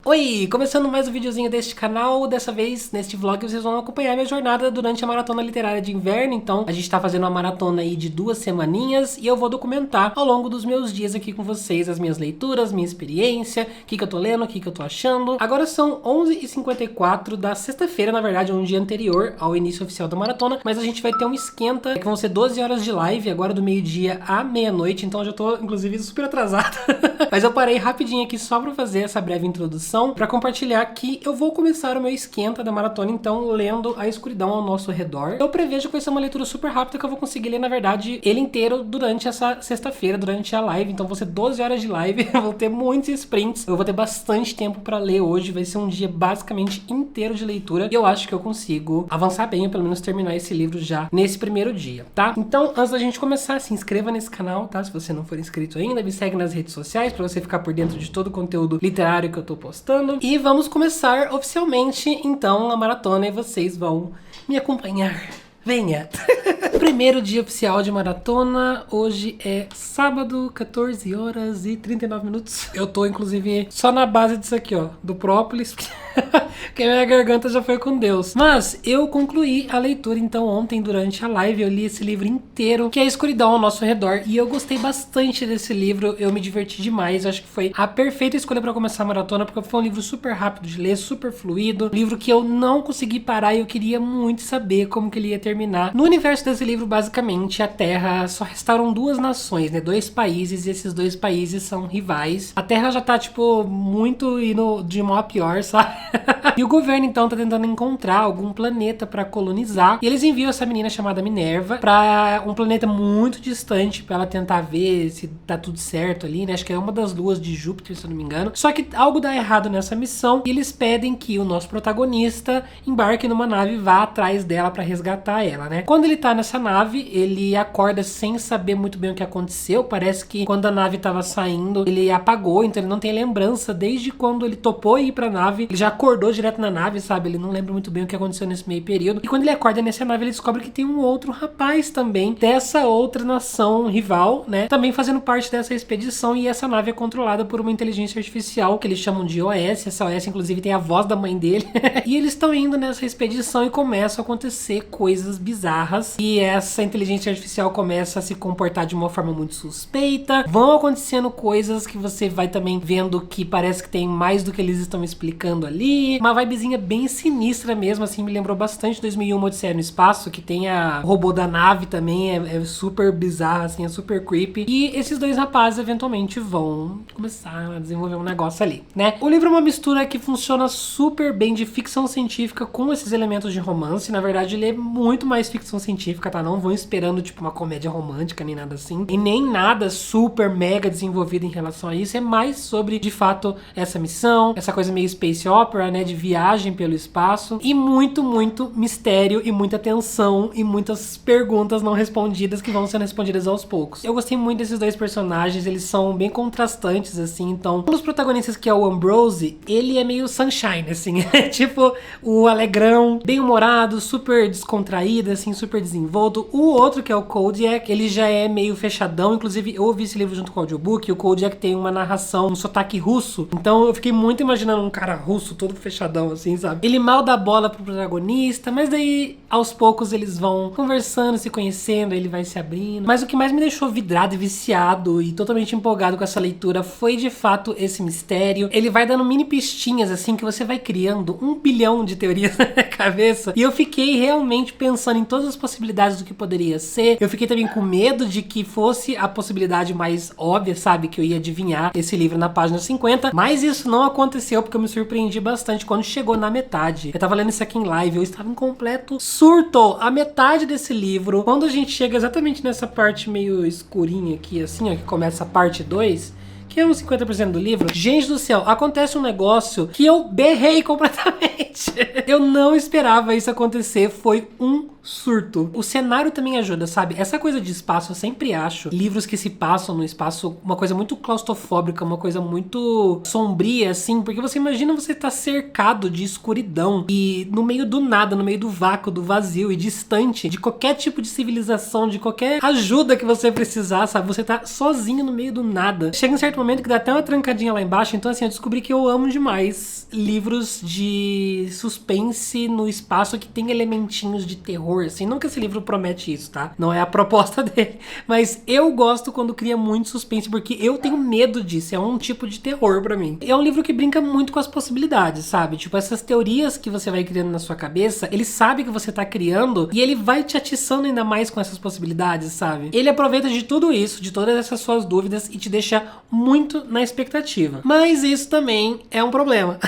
Oi, começando mais um videozinho deste canal. Dessa vez, neste vlog, vocês vão acompanhar minha jornada durante a maratona literária de inverno. Então, a gente tá fazendo uma maratona aí de 2 semaninhas e eu vou documentar ao longo dos meus dias aqui com vocês as minhas leituras, minha experiência, o que eu tô lendo, o que eu tô achando. Agora são 11h54 da sexta-feira, na verdade, um dia anterior ao início oficial da maratona, mas a gente vai ter um esquenta, que vão ser 12 horas de live, agora do meio-dia à meia-noite, então eu já tô, inclusive, super atrasada. Mas eu parei rapidinho aqui só pra fazer essa breve introdução, pra compartilhar que eu vou começar o meu esquenta da maratona, então, lendo A Escuridão ao Nosso Redor. Eu prevejo que vai ser uma leitura super rápida, que eu vou conseguir ler, na verdade, ele inteiro durante essa sexta-feira, durante a live, então vão ser 12 horas de live, eu vou ter muitos sprints, eu vou ter bastante tempo pra ler hoje, vai ser um dia basicamente inteiro de leitura, e eu acho que eu consigo avançar bem, ou pelo menos terminar esse livro já nesse primeiro dia, tá? Então, antes da gente começar, se inscreva nesse canal, tá? Se você não for inscrito ainda, me segue nas redes sociais pra você ficar por dentro de todo o conteúdo literário que eu tô postando. E vamos começar oficialmente, então, a maratona e vocês vão me acompanhar. Venha! Primeiro dia oficial de maratona, hoje é sábado, 14 horas e 39 minutos. Eu tô, inclusive, só na base disso aqui, ó, do própolis, porque minha garganta já foi com Deus. Mas eu concluí a leitura, então, ontem, durante a live, eu li esse livro inteiro, que é A Escuridão ao Nosso Redor, e eu gostei bastante desse livro, eu me diverti demais, eu acho que foi a perfeita escolha pra começar a maratona, porque foi um livro super rápido de ler, super fluido, livro que eu não consegui parar e eu queria muito saber como que ele ia terminar. No universo desse livro, basicamente, a Terra só restaram 2 nações, né, 2 países, e esses 2 países são rivais. A Terra já tá, tipo, muito indo de mal a pior, sabe? E o governo, então, tá tentando encontrar algum planeta pra colonizar, e eles enviam essa menina chamada Minerva pra um planeta muito distante, pra ela tentar ver se tá tudo certo ali, né, acho que é uma das luas de Júpiter, se eu não me engano. Só que algo dá errado nessa missão, e eles pedem que o nosso protagonista embarque numa nave e vá atrás dela pra resgatar ela, né? Quando ele tá nessa nave, ele acorda sem saber muito bem o que aconteceu. Parece que quando a nave tava saindo, ele apagou, então ele não tem lembrança desde quando ele topou ir pra nave. Ele já acordou direto na nave, sabe? Ele não lembra muito bem o que aconteceu nesse meio período. E quando ele acorda nessa nave, ele descobre que tem um outro rapaz também dessa outra nação rival, né? Também fazendo parte dessa expedição, e essa nave é controlada por uma inteligência artificial que eles chamam de OS. Essa OS, inclusive, tem a voz da mãe dele. E eles estão indo nessa expedição e começam a acontecer coisas bizarras. E essa inteligência artificial começa a se comportar de uma forma muito suspeita. Vão acontecendo coisas que você vai também vendo que parece que tem mais do que eles estão explicando ali. Uma vibezinha bem sinistra mesmo, assim, me lembrou bastante 2001 Odisseia no Espaço, que tem o robô da nave também, é super bizarro, assim, é super creepy. E esses 2 rapazes eventualmente vão começar a desenvolver um negócio ali, né? O livro é uma mistura que funciona super bem de ficção científica com esses elementos de romance. Na verdade, ele é muito mais ficção científica, tá? Não vão esperando, tipo, uma comédia romântica, nem nada assim. E nem nada super mega desenvolvido em relação a isso. É mais sobre, de fato, essa missão, essa coisa meio space opera, né? De viagem pelo espaço. E muito, muito mistério e muita tensão e muitas perguntas não respondidas que vão sendo respondidas aos poucos. Eu gostei muito desses 2 personagens, eles são bem contrastantes, assim. Então, um dos protagonistas, que é o Ambrose, ele é meio sunshine, assim. É tipo o alegrão, bem humorado, super descontraído, assim, super desenvolto. O outro, que é o Kodiak, ele já é meio fechadão. Inclusive, eu ouvi esse livro junto com o audiobook, e o Kodiak tem uma narração, um sotaque russo. Então, eu fiquei muito imaginando um cara russo, todo fechadão, assim, sabe? Ele mal dá bola pro protagonista, mas daí, aos poucos, eles vão conversando, se conhecendo, ele vai se abrindo. Mas o que mais me deixou vidrado e viciado e totalmente empolgado com essa leitura foi, de fato, esse mistério. Ele vai dando mini pistinhas, assim, que você vai criando 1 bilhão de teorias na minha cabeça. E eu fiquei realmente pensando em todas as possibilidades do que poderia ser. Eu fiquei também com medo de que fosse a possibilidade mais óbvia, sabe? Que eu ia adivinhar esse livro na página 50. Mas isso não aconteceu, porque eu me surpreendi bastante quando chegou na metade. Eu tava lendo isso aqui em live, eu estava em completo surto. A metade desse livro, quando a gente chega exatamente nessa parte meio escurinha aqui, assim, ó, que começa a parte 2, que é uns 50% do livro. Gente do céu, acontece um negócio que eu berrei completamente. Eu não esperava isso acontecer, foi um surto. O cenário também ajuda, sabe? Essa coisa de espaço, eu sempre acho livros que se passam no espaço uma coisa muito claustrofóbica, uma coisa muito sombria, assim, porque você imagina você tá cercado de escuridão e no meio do nada, no meio do vácuo, do vazio e distante de qualquer tipo de civilização, de qualquer ajuda que você precisar, sabe? Você tá sozinho no meio do nada. Chega um certo momento que dá até uma trancadinha lá embaixo, então assim, eu descobri que eu amo demais livros de suspense no espaço que tem elementinhos de terror, assim. Não que esse livro promete isso, tá? Não é a proposta dele. Mas eu gosto quando cria muito suspense, porque eu tenho medo disso. É um tipo de terror pra mim. É um livro que brinca muito com as possibilidades, sabe? Tipo, essas teorias que você vai criando na sua cabeça, ele sabe que você tá criando e ele vai te atiçando ainda mais com essas possibilidades, sabe? Ele aproveita de tudo isso, de todas essas suas dúvidas e te deixa muito na expectativa. Mas isso também é um problema.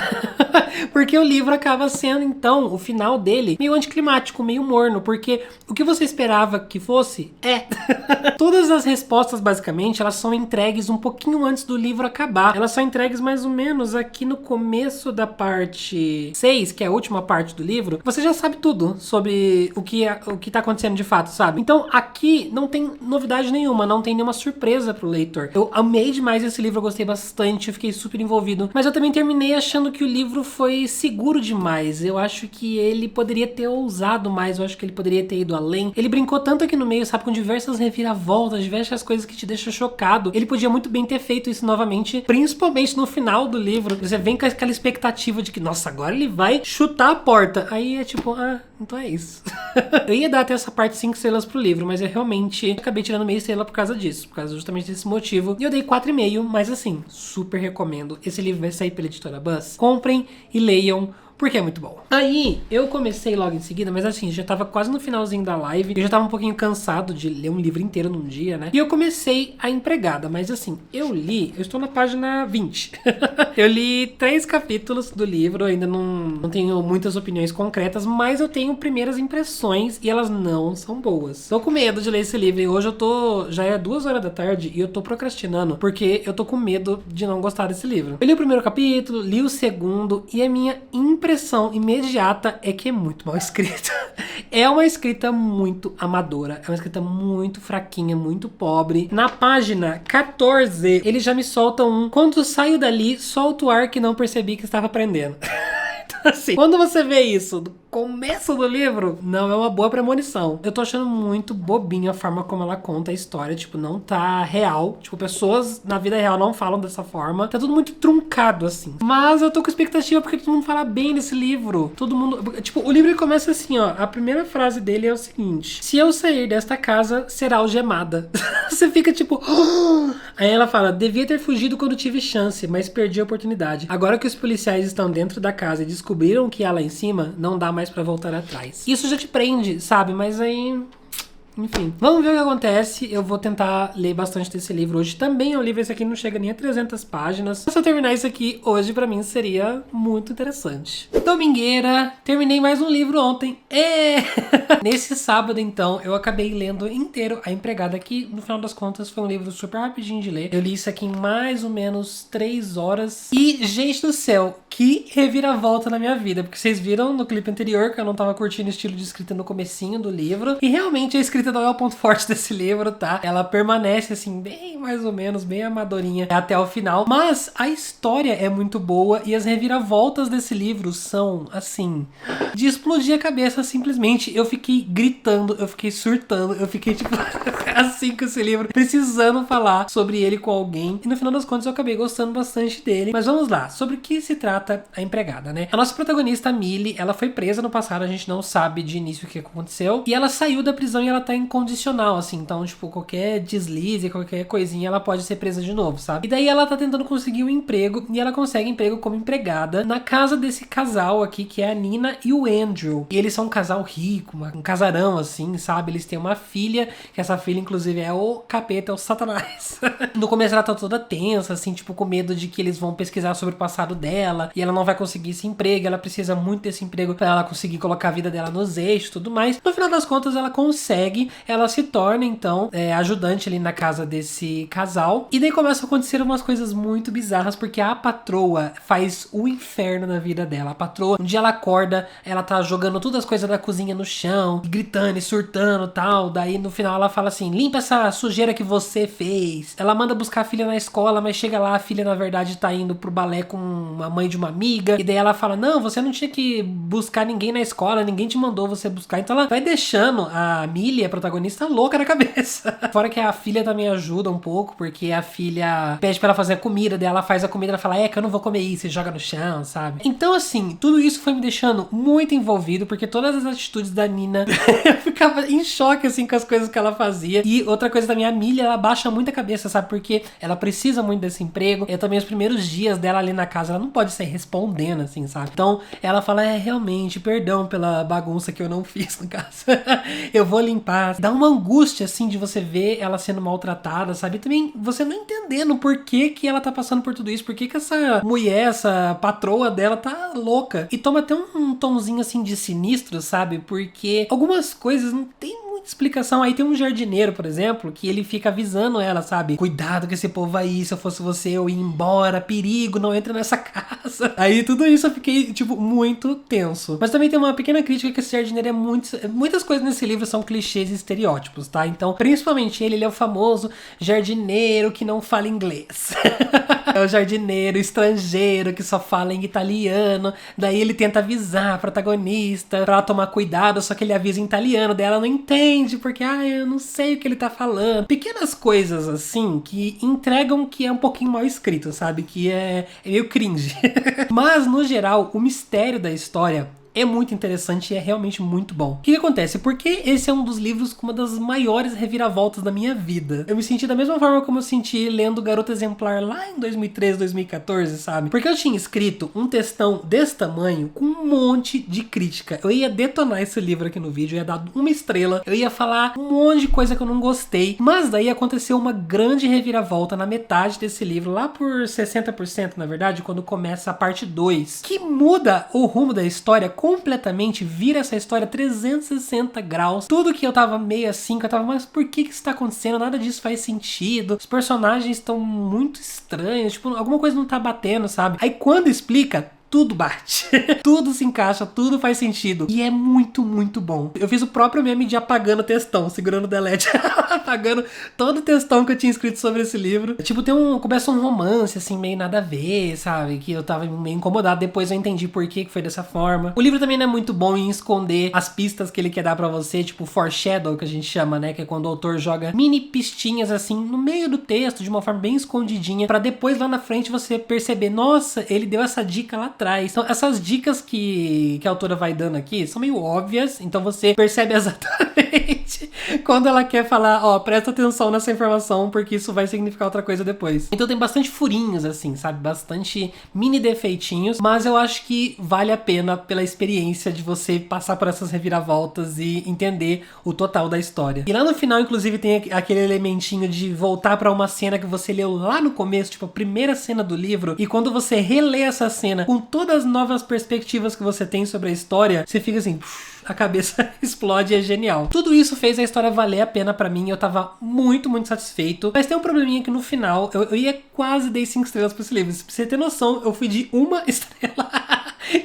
Porque o livro acaba sendo, então, o final dele meio anticlimático, meio morno, porque o que você esperava que fosse, é. Todas as respostas, basicamente, elas são entregues um pouquinho antes do livro acabar. Elas são entregues mais ou menos aqui no começo da parte 6, que é a última parte do livro. Você já sabe tudo sobre o que tá acontecendo de fato, sabe? Então, aqui não tem novidade nenhuma, não tem nenhuma surpresa pro leitor. Eu amei demais esse livro, eu gostei bastante, eu fiquei super envolvido. Mas eu também terminei achando que o livro foi seguro demais. Eu acho que ele poderia ter ousado mais, eu acho que ele poderia ter ido além. Ele brincou tanto aqui no meio, sabe, com diversas reviravoltas, diversas coisas que te deixam chocado. Ele podia muito bem ter feito isso novamente, principalmente no final do livro. Você vem com aquela expectativa de que, nossa, agora ele vai chutar a porta. Aí é tipo, então é isso. Eu ia dar até essa parte 5 estrelas pro livro, mas eu realmente acabei tirando meia estrela por causa disso, por causa justamente desse motivo. E eu dei 4,5, mas assim, super recomendo. Esse livro vai sair pela editora Buzz. Comprem e leiam, porque é muito bom. Aí, eu comecei logo em seguida, mas assim, já tava quase no finalzinho da live, eu já tava um pouquinho cansado de ler um livro inteiro num dia, né? E eu comecei A Empregada, mas assim, eu estou na página 20. Eu li 3 capítulos do livro, ainda não tenho muitas opiniões concretas, mas eu tenho primeiras impressões e elas não são boas. Tô com medo de ler esse livro e hoje já é 2 horas da tarde e eu tô procrastinando, porque eu tô com medo de não gostar desse livro. Eu li o primeiro capítulo, li o segundo e a minha impressão imediata é que é muito mal escrito. É uma escrita muito amadora, é uma escrita muito fraquinha, muito pobre. Na página 14, ele já me solta quando saio dali, solto o ar que não percebi que estava aprendendo. Então assim, quando você vê isso do começo do livro, não é uma boa premonição. Eu tô achando muito bobinho a forma como ela conta a história, tipo, não tá real. Tipo, pessoas na vida real não falam dessa forma. Tá tudo muito truncado, assim. Mas eu tô com expectativa porque todo mundo fala bem desse livro. Todo mundo... Tipo, o livro começa assim, ó. A primeira frase dele é o seguinte: se eu sair desta casa, será algemada. Você fica tipo... Aí ela fala: devia ter fugido quando tive chance, mas perdi a oportunidade. Agora que os policiais estão dentro da casa e descobriram que há lá em cima, não dá mais pra voltar atrás. Isso já te prende, sabe? Mas aí... Enfim, vamos ver o que acontece. Eu vou tentar ler bastante desse livro hoje. Também é um livro, esse aqui não chega nem a 300 páginas. Se eu terminar isso aqui hoje, pra mim seria muito interessante. Domingueira, terminei mais um livro ontem. Nesse sábado, então, eu acabei lendo inteiro A Empregada, que no final das contas foi um livro super rapidinho de ler. Eu li isso aqui em mais ou menos 3 horas. E, gente do céu, que reviravolta na minha vida. Porque vocês viram no clipe anterior que eu não tava curtindo o estilo de escrita no comecinho do livro. E realmente a escrita não é o ponto forte desse livro, tá? Ela permanece assim, bem mais ou menos, bem amadorinha até o final. Mas a história é muito boa e as reviravoltas desse livro são, assim, de explodir a cabeça simplesmente. Eu fiquei gritando, eu fiquei surtando, eu fiquei tipo assim com esse livro, precisando falar sobre ele com alguém. E no final das contas eu acabei gostando bastante dele. Mas vamos lá, sobre o que se trata A Empregada, né? A nossa protagonista, a Millie, ela foi presa no passado, a gente não sabe de início o que aconteceu. E ela saiu da prisão e ela tá incondicional, assim. Então, tipo, qualquer deslize, qualquer coisinha, ela pode ser presa de novo, sabe? E daí ela tá tentando conseguir um emprego e ela consegue emprego como empregada na casa desse casal aqui, que é a Nina e o Andrew. E eles são um casal rico, um casarão, assim, sabe? Eles têm uma filha, que essa filha, inclusive, é o capeta, é o satanás. No começo ela tá toda tensa, assim, tipo, com medo de que eles vão pesquisar sobre o passado dela e ela não vai conseguir esse emprego, ela precisa muito desse emprego pra ela conseguir colocar a vida dela nos eixos e tudo mais. No final das contas, ela consegue, ela se torna, então, ajudante ali na casa desse casal. E daí começam a acontecer umas coisas muito bizarras, porque a patroa faz o inferno na vida dela. A patroa, um dia ela acorda, ela tá jogando todas as coisas da cozinha no chão, e gritando e surtando e tal. Daí no final ela fala assim: limpa essa sujeira que você fez. Ela manda buscar a filha na escola, mas chega lá, a filha na verdade tá indo pro balé com a mãe de uma amiga, e daí ela fala, não, você não tinha que buscar ninguém na escola, ninguém te mandou você buscar. Então ela vai deixando a Millie, a protagonista, louca na cabeça. Fora que a filha também ajuda um pouco, porque a filha pede pra ela fazer a comida, daí ela faz a comida, ela fala, que eu não vou comer isso, e joga no chão, sabe? Então assim, tudo isso foi me deixando muito envolvido, porque todas as atitudes da Nina, eu ficava em choque, assim, com as coisas que ela fazia. E outra coisa também, a Millie, ela baixa muito a cabeça, sabe? Porque ela precisa muito desse emprego, e também os primeiros dias dela ali na casa, ela não pode sair respondendo, assim, sabe? Então, ela fala, realmente, perdão pela bagunça que eu não fiz, no caso. Eu vou limpar. Dá uma angústia, assim, de você ver ela sendo maltratada, sabe? E também você não entendendo por que ela tá passando por tudo isso, por que essa mulher, essa patroa dela tá louca. E toma até um tomzinho, assim, de sinistro, sabe? Porque algumas coisas não tem muita explicação. Aí tem um jardineiro, por exemplo, que ele fica avisando ela, sabe? Cuidado com esse povo aí, se eu fosse você, eu ia embora, perigo, não entra nessa casa. Aí tudo isso eu fiquei, tipo, muito tenso. Mas também tem uma pequena crítica que esse jardineiro é muitas coisas nesse livro são clichês e estereótipos, tá? Então, principalmente ele é o famoso jardineiro que não fala inglês. É o jardineiro estrangeiro que só fala em italiano. Daí ele tenta avisar a protagonista pra ela tomar cuidado, só que ele avisa em italiano, daí ela não entende, porque, eu não sei o que ele tá falando. Pequenas coisas, assim, que entregam que é um pouquinho mal escrito, sabe? Que é meio cringe. Mas, no geral, o mistério da história é muito interessante e é realmente muito bom. O que acontece? Porque esse é um dos livros com uma das maiores reviravoltas da minha vida. Eu me senti da mesma forma como eu senti lendo Garota Exemplar lá em 2013, 2014, sabe? Porque eu tinha escrito um textão desse tamanho com um monte de crítica. Eu ia detonar esse livro aqui no vídeo, eu ia dar uma estrela, eu ia falar um monte de coisa que eu não gostei, mas daí aconteceu uma grande reviravolta na metade desse livro, lá por 60%, na verdade, quando começa a parte 2, que muda o rumo da história completamente, vira essa história 360 graus. Tudo que eu tava meio assim, que eu tava, mas por que isso tá acontecendo? Nada disso faz sentido. Os personagens estão muito estranhos, tipo, alguma coisa não tá batendo, sabe? Aí quando explica, tudo bate. Tudo se encaixa, tudo faz sentido. E é muito, muito bom. Eu fiz o próprio meme de apagando o textão, segurando o delete. Apagando todo o textão que eu tinha escrito sobre esse livro. Tipo, começa um romance, assim, meio nada a ver, sabe? Que eu tava meio incomodado. Depois eu entendi por que foi dessa forma. O livro também não é muito bom em esconder as pistas que ele quer dar pra você. Tipo, foreshadow, que a gente chama, né? Que é quando o autor joga mini pistinhas, assim, no meio do texto, de uma forma bem escondidinha. Pra depois, lá na frente, você perceber, nossa, ele deu essa dica lá atrás. Então, essas dicas que a autora vai dando aqui são meio óbvias, então você percebe exatamente quando ela quer falar, presta atenção nessa informação, porque isso vai significar outra coisa depois. Então tem bastante furinhos, assim, sabe? Bastante mini defeitinhos, mas eu acho que vale a pena pela experiência de você passar por essas reviravoltas e entender o total da história. E lá no final, inclusive, tem aquele elementinho de voltar pra uma cena que você leu lá no começo, tipo, a primeira cena do livro, e quando você relê essa cena com todas as novas perspectivas que você tem sobre a história, você fica assim, a cabeça explode e é genial. Tudo isso fez a história valer a pena pra mim, eu tava muito, muito satisfeito. Mas tem um probleminha que no final, eu ia quase dar 5 estrelas pra esse livro. Pra você ter noção, eu fui de 1 estrela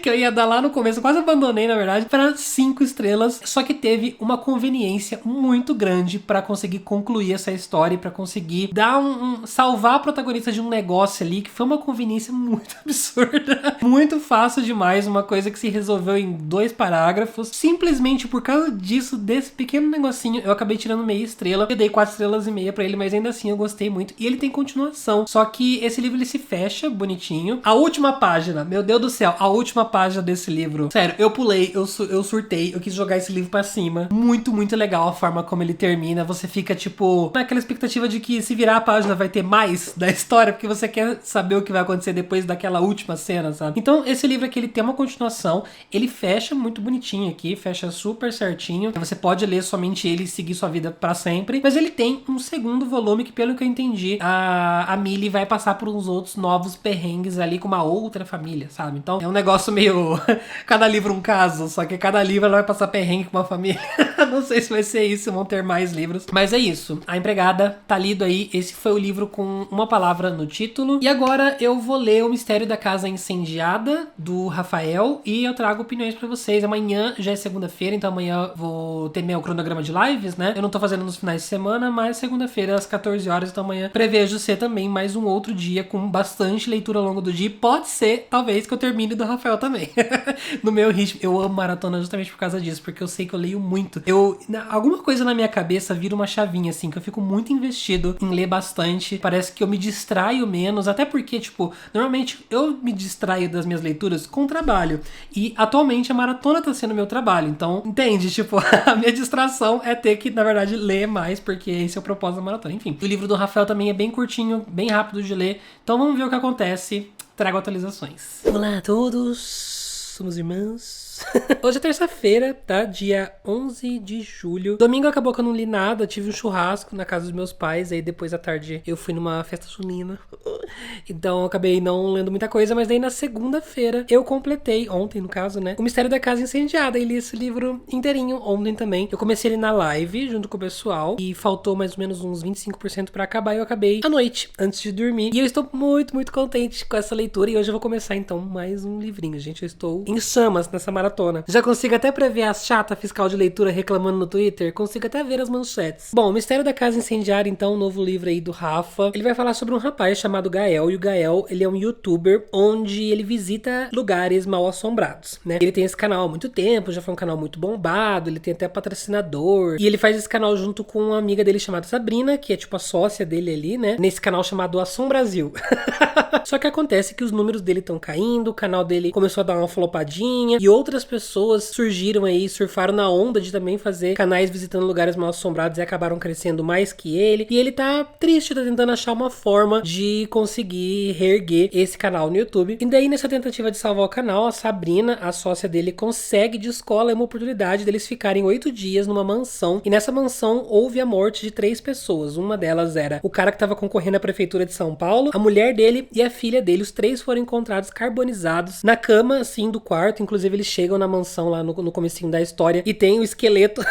que eu ia dar lá no começo, eu quase abandonei na verdade, para 5 estrelas, só que teve uma conveniência muito grande para conseguir concluir essa história e para conseguir dar salvar a protagonista de um negócio ali, que foi uma conveniência muito absurda, muito fácil demais, uma coisa que se resolveu em 2 parágrafos, simplesmente por causa disso, desse pequeno negocinho, eu acabei tirando meia estrela, eu dei 4 estrelas e meia pra ele, mas ainda assim eu gostei muito, e ele tem continuação, só que esse livro ele se fecha bonitinho, a última página, meu Deus do céu, a última página desse livro, sério, eu pulei, eu surtei, eu quis jogar esse livro pra cima, muito, muito legal a forma como ele termina, você fica tipo, naquela expectativa de que se virar a página vai ter mais da história, porque você quer saber o que vai acontecer depois daquela última cena, sabe? Então esse livro aqui, ele tem uma continuação, ele fecha muito bonitinho aqui, fecha super certinho, você pode ler somente ele e seguir sua vida pra sempre, mas ele tem um segundo volume que, pelo que eu entendi, a Millie vai passar por uns outros novos perrengues ali com uma outra família, sabe? Então é um negócio meio Sabe o cada livro um caso, só que cada livro ela vai passar perrengue com uma família. Não sei se vai ser isso, vão ter mais livros. Mas é isso. A Empregada tá lido aí. Esse foi o livro com uma palavra no título. E agora eu vou ler O Mistério da Casa Incendiada, do Rafael. E eu trago opiniões pra vocês. Amanhã já é segunda-feira, então amanhã vou ter meu cronograma de lives, né? Eu não tô fazendo nos finais de semana, mas segunda-feira às 14 horas, então amanhã prevejo ser também mais um outro dia com bastante leitura ao longo do dia. Pode ser, talvez, que eu termine do Rafael também. No meu ritmo. Eu amo maratona justamente por causa disso, porque eu sei que eu leio muito. Alguma coisa na minha cabeça vira uma chavinha, assim, que eu fico muito investido em ler bastante. Parece que eu me distraio menos, até porque, tipo, normalmente eu me distraio das minhas leituras com trabalho. E atualmente a maratona tá sendo meu trabalho. Então, entende? Tipo, a minha distração é ter que, na verdade, ler mais, porque esse é o propósito da maratona. Enfim, o livro do Rafael também é bem curtinho, bem rápido de ler. Então vamos ver o que acontece. Trago atualizações. Olá a todos, somos irmãos. Hoje é terça-feira, tá? Dia 11 de julho. Domingo acabou que eu não li nada, tive um churrasco na casa dos meus pais, aí depois à tarde eu fui numa festa junina. Então eu acabei não lendo muita coisa, mas daí na segunda-feira eu completei, ontem no caso, né? O Mistério da Casa Incendiada, e li esse livro inteirinho ontem também. Eu comecei ele na live, junto com o pessoal, e faltou mais ou menos uns 25% pra acabar, e eu acabei à noite, antes de dormir. E eu estou muito, muito contente com essa leitura, e hoje eu vou começar então mais um livrinho, gente. Eu estou em chamas nessa maratona. Já consigo até prever a chata fiscal de leitura reclamando no Twitter, consigo até ver as manchetes. Bom, o Mistério da Casa Incendiária, então, um novo livro aí do Rafa. Ele vai falar sobre um rapaz chamado Gael, e o Gael, ele é um youtuber onde ele visita lugares mal assombrados, né? Ele tem esse canal há muito tempo, já foi um canal muito bombado, ele tem até patrocinador, e ele faz esse canal junto com uma amiga dele chamada Sabrina, que é tipo a sócia dele ali, né? Nesse canal chamado Assom Brasil. Só que acontece que os números dele estão caindo, o canal dele começou a dar uma flopadinha, e outras pessoas surgiram aí, surfaram na onda de também fazer canais visitando lugares mal assombrados e acabaram crescendo mais que ele. E ele tá triste, tá tentando achar uma forma de conseguir reerguer esse canal no YouTube. E daí, nessa tentativa de salvar o canal, a Sabrina, a sócia dele, consegue de escola uma oportunidade deles ficarem 8 dias numa mansão. E nessa mansão houve a morte de 3 pessoas. Uma delas era o cara que tava concorrendo à prefeitura de São Paulo, a mulher dele e a filha dele. Os 3 foram encontrados carbonizados na cama, assim, do quarto. Inclusive, eles chegam na mansão lá no comecinho da história e tem o esqueleto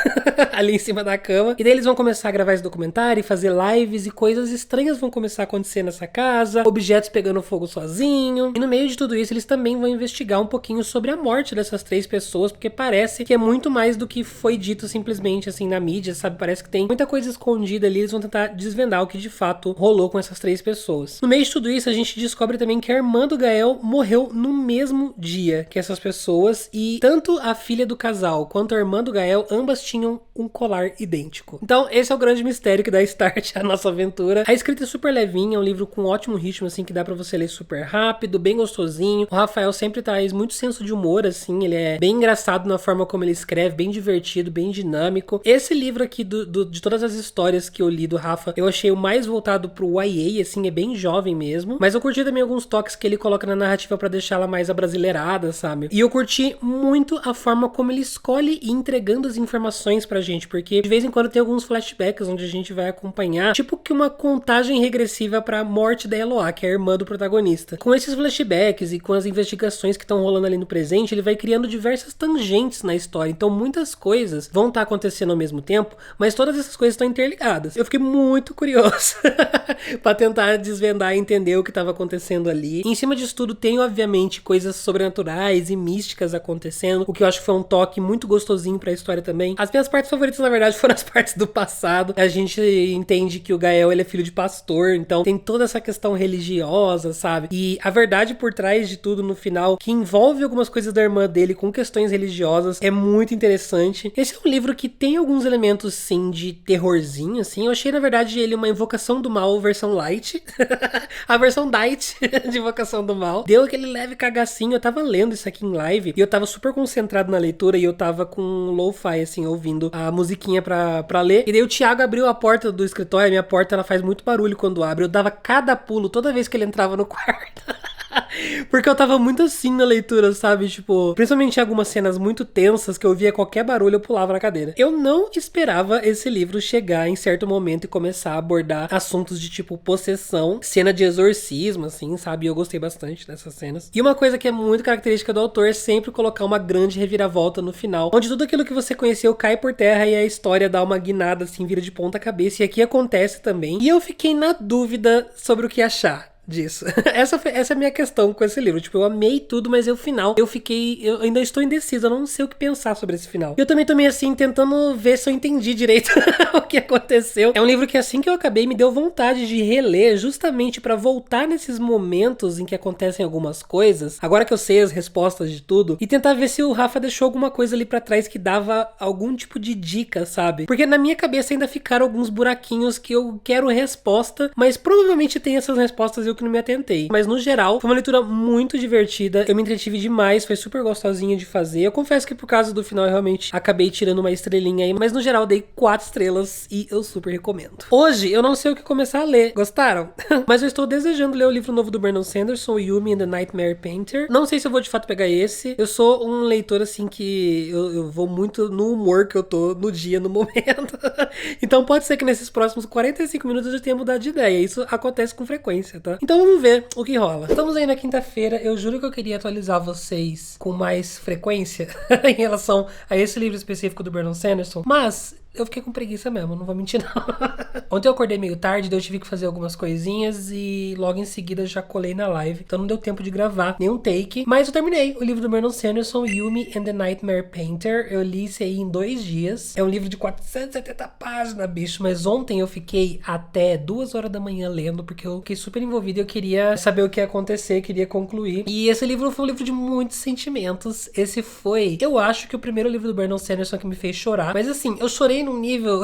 ali em cima da cama. E daí eles vão começar a gravar esse documentário e fazer lives, e coisas estranhas vão começar a acontecer nessa casa, objetos pegando fogo sozinho. E no meio de tudo isso, eles também vão investigar um pouquinho sobre a morte dessas 3 pessoas, porque parece que é muito mais do que foi dito simplesmente assim na mídia, sabe? Parece que tem muita coisa escondida ali. Eles vão tentar desvendar o que de fato rolou com essas 3 pessoas. No meio de tudo isso, a gente descobre também que a irmã do Gael morreu no mesmo dia que essas pessoas, e tanto a filha do casal quanto a irmã do Gael, ambas tinham um colar idêntico. Então esse é o grande mistério que dá start à nossa aventura. A escrita é super levinha, é um livro com ótimo ritmo, assim, que dá pra você ler super rápido, bem gostosinho. O Rafael sempre traz muito senso de humor, assim, ele é bem engraçado na forma como ele escreve, bem divertido, bem dinâmico. Esse livro aqui, de todas as histórias que eu li do Rafa, eu achei o mais voltado pro YA, assim, é bem jovem mesmo, mas eu curti também alguns toques que ele coloca na narrativa pra deixar ela mais abrasileirada, sabe? E eu curti muito a forma como ele escolhe ir entregando as informações pra gente, porque de vez em quando tem alguns flashbacks onde a gente vai acompanhar, tipo que uma contagem regressiva pra morte da Eloá, que é a irmã do protagonista. Com esses flashbacks e com as investigações que estão rolando ali no presente, ele vai criando diversas tangentes na história, então muitas coisas vão estar acontecendo ao mesmo tempo, mas todas essas coisas estão interligadas. Eu fiquei muito curioso pra tentar desvendar e entender o que estava acontecendo ali. E em cima disso tudo tem, obviamente, coisas sobrenaturais e místicas acontecendo, o que eu acho que foi um toque muito gostosinho pra história também. As minhas partes favoritas, na verdade, foram as partes do passado. A gente entende que o Gael, ele é filho de pastor, então tem toda essa questão religiosa, sabe? E a verdade por trás de tudo no final, que envolve algumas coisas da irmã dele com questões religiosas, é muito interessante. Esse é um livro que tem alguns elementos, sim, de terrorzinho, assim. Eu achei, na verdade, ele uma Invocação do Mal versão light. A versão diet de Invocação do Mal. Deu aquele leve cagacinho. Eu tava lendo isso aqui em live e eu tava super concentrado na leitura e eu tava com lo-fi, assim, ouvindo a musiquinha pra ler. E daí o Thiago abriu a porta do escritório. A minha porta, ela faz muito barulho quando abre. Eu dava cada pulo toda vez que ele entrava no quarto. Porque eu tava muito assim na leitura, sabe? Tipo, principalmente em algumas cenas muito tensas que eu via qualquer barulho, eu pulava na cadeira. Eu não esperava esse livro chegar em certo momento e começar a abordar assuntos de tipo possessão, cena de exorcismo, assim, sabe? E eu gostei bastante dessas cenas. E uma coisa que é muito característica do autor é sempre colocar uma grande reviravolta no final, onde tudo aquilo que você conheceu cai por terra e a história dá uma guinada, assim, vira de ponta cabeça. E aqui acontece também. E eu fiquei na dúvida sobre o que achar disso. Essa é a minha questão com esse livro. Tipo, eu amei tudo, mas o final, eu ainda estou indecisa, eu não sei o que pensar sobre esse final. Eu também tô meio assim, tentando ver se eu entendi direito o que aconteceu. É um livro que assim que eu acabei, me deu vontade de reler, justamente pra voltar nesses momentos em que acontecem algumas coisas, agora que eu sei as respostas de tudo, e tentar ver se o Rafa deixou alguma coisa ali pra trás que dava algum tipo de dica, sabe? Porque na minha cabeça ainda ficaram alguns buraquinhos que eu quero resposta, mas provavelmente tem essas respostas e eu que não me atentei. Mas no geral, foi uma leitura muito divertida. Eu me entretive demais, foi super gostosinha de fazer. Eu confesso que por causa do final eu realmente acabei tirando uma estrelinha aí, mas no geral eu dei 4 estrelas e eu super recomendo. Hoje eu não sei o que começar a ler. Gostaram? Mas eu estou desejando ler o livro novo do Brandon Sanderson, Yumi and the Nightmare Painter. Não sei se eu vou de fato pegar esse. Eu sou um leitor assim que eu vou muito no humor que eu tô no dia, no momento. Então pode ser que nesses próximos 45 minutos eu tenha mudado de ideia. Isso acontece com frequência, tá? Então vamos ver o que rola. Estamos aí na quinta-feira. Eu juro que eu queria atualizar vocês com mais frequência em relação a esse livro específico do Brandon Sanderson, mas eu fiquei com preguiça mesmo, não vou mentir não. Ontem eu acordei meio tarde, daí eu tive que fazer algumas coisinhas e logo em seguida já colei na live. Então não deu tempo de gravar nenhum take. Mas eu terminei o livro do Brandon Sanderson, Yumi and the Nightmare Painter. Eu li isso aí em 2 dias. É um livro de 470 páginas, bicho. Mas ontem eu fiquei até 2 horas da manhã lendo, porque eu fiquei super envolvido e eu queria saber o que ia acontecer, queria concluir. E esse livro foi um livro de muitos sentimentos. Esse foi, eu acho que o primeiro livro do Brandon Sanderson que me fez chorar. Mas assim, eu chorei num nível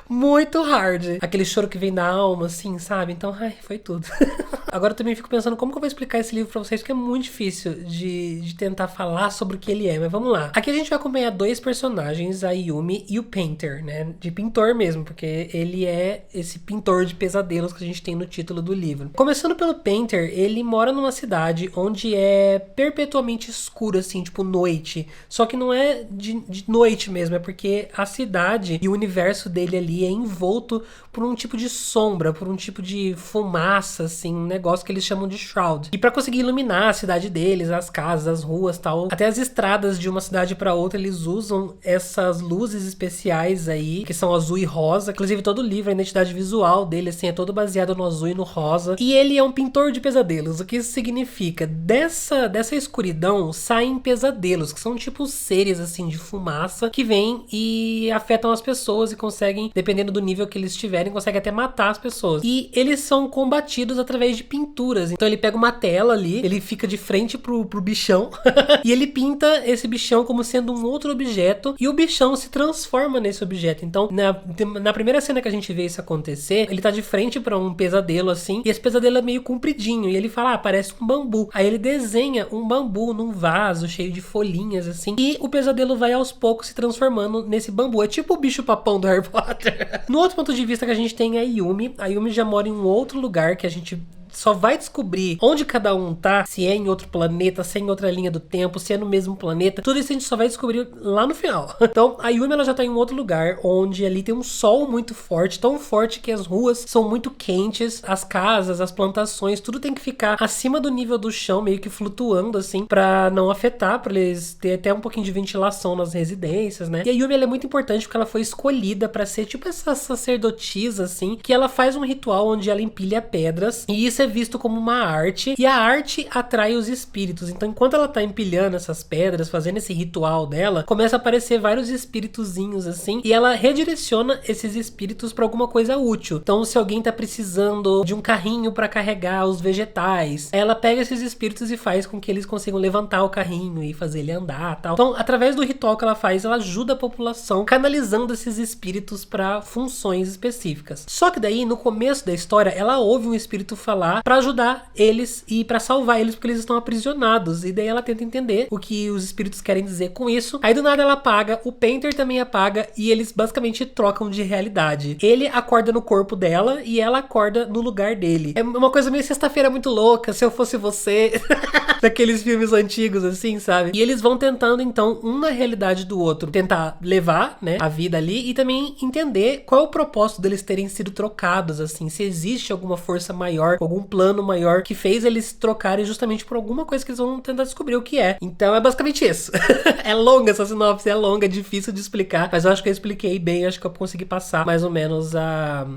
muito hard. Aquele choro que vem da alma, assim, sabe? Então, ai, foi tudo. Agora eu também fico pensando como que eu vou explicar esse livro pra vocês, porque é muito difícil de tentar falar sobre o que ele é, mas vamos lá. Aqui a gente vai acompanhar 2 personagens, a Yumi e o Painter, né? De pintor mesmo, porque ele é esse pintor de pesadelos que a gente tem no título do livro. Começando pelo Painter, ele mora numa cidade onde é perpetuamente escuro, assim, tipo noite. Só que não é de noite mesmo, é porque a cidade e o universo dele ali é envolto por um tipo de sombra, por um tipo de fumaça, assim, um negócio que eles chamam de shroud. E pra conseguir iluminar a cidade deles, as casas, as ruas, tal, até as estradas de uma cidade pra outra, eles usam essas luzes especiais aí, que são azul e rosa. Inclusive todo o livro, a identidade visual dele, assim, é todo baseado no azul e no rosa. E ele é um pintor de pesadelos. O que isso significa? Dessa escuridão saem pesadelos, que são tipo seres, assim, de fumaça, que vêm e afetam as pessoas e conseguem, dependendo do nível que eles estiverem, conseguem até matar as pessoas. E eles são combatidos através de pinturas. Então ele pega uma tela ali, ele fica de frente pro bichão e ele pinta esse bichão como sendo um outro objeto e o bichão se transforma nesse objeto. Então na primeira cena que a gente vê isso acontecer, ele tá de frente pra um pesadelo assim, e esse pesadelo é meio compridinho e ele fala, parece um bambu. Aí ele desenha um bambu num vaso cheio de folhinhas assim, e o pesadelo vai aos poucos se transformando nesse bambu. É tipo o bicho papão do Harry Potter. No outro ponto de vista que a gente tem a Yumi. A Yumi já mora em um outro lugar que a gente só vai descobrir onde cada um tá, se é em outro planeta, se é em outra linha do tempo, se é no mesmo planeta. Tudo isso a gente só vai descobrir lá no final. Então, a Yumi, ela já tá em um outro lugar, onde ali tem um sol muito forte, tão forte que as ruas são muito quentes, as casas, as plantações, tudo tem que ficar acima do nível do chão, meio que flutuando, assim, pra não afetar, pra eles terem até um pouquinho de ventilação nas residências, né? E a Yumi, ela é muito importante porque ela foi escolhida pra ser tipo essa sacerdotisa, assim, que ela faz um ritual onde ela empilha pedras, e isso é visto como uma arte, e a arte atrai os espíritos. Então, enquanto ela tá empilhando essas pedras, fazendo esse ritual dela, começa a aparecer vários espíritozinhos assim, e ela redireciona esses espíritos pra alguma coisa útil. Então, se alguém tá precisando de um carrinho pra carregar os vegetais, ela pega esses espíritos e faz com que eles consigam levantar o carrinho e fazer ele andar, tal. Então, através do ritual que ela faz, ela ajuda a população canalizando esses espíritos pra funções específicas. Só que daí, no começo da história, ela ouve um espírito falar lá pra ajudar eles e pra salvar eles, porque eles estão aprisionados. E daí ela tenta entender o que os espíritos querem dizer com isso. Aí do nada ela apaga, o Painter também apaga e eles basicamente trocam de realidade. Ele acorda no corpo dela e ela acorda no lugar dele. É uma coisa meio Sexta-feira Muito Louca, Se Eu Fosse Você, daqueles filmes antigos assim, sabe? E eles vão tentando então, um na realidade do outro, tentar levar, né, a vida ali e também entender qual é o propósito deles terem sido trocados, assim, se existe alguma força maior, algum plano maior que fez eles trocarem justamente por alguma coisa que eles vão tentar descobrir o que é. Então é basicamente isso. É longa essa sinopse, é longa, é difícil de explicar, mas eu acho que eu expliquei bem, acho que eu consegui passar mais ou menos a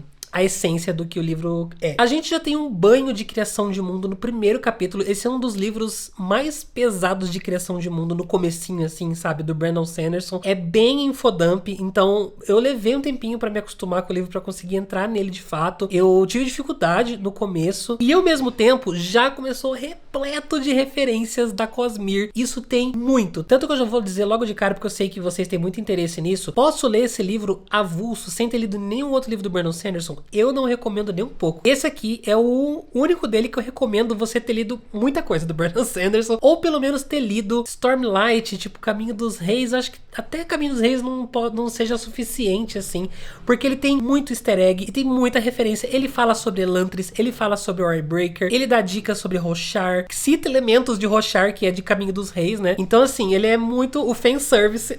essência do que o livro é. A gente já tem um banho de criação de mundo no primeiro capítulo. Esse é um dos livros mais pesados de criação de mundo no comecinho, assim, sabe? Do Brandon Sanderson. É bem infodump, então eu levei um tempinho pra me acostumar com o livro, pra conseguir entrar nele de fato. Eu tive dificuldade no começo e ao mesmo tempo já começou repleto de referências da Cosmere. Isso tem muito. Tanto que eu já vou dizer logo de cara, porque eu sei que vocês têm muito interesse nisso. Posso ler esse livro avulso, sem ter lido nenhum outro livro do Brandon Sanderson? Eu não recomendo nem um pouco. Esse aqui é o único dele que eu recomendo você ter lido muita coisa do Brandon Sanderson, ou pelo menos ter lido Stormlight, tipo Caminho dos Reis. Acho que até Caminho dos Reis não seja suficiente, assim, porque ele tem muito easter egg e tem muita referência. Ele fala sobre Elantris, ele fala sobre Warbreaker, ele dá dicas sobre Roshar, cita elementos de Roshar, que é de Caminho dos Reis, né? Então, assim, ele é muito o fanservice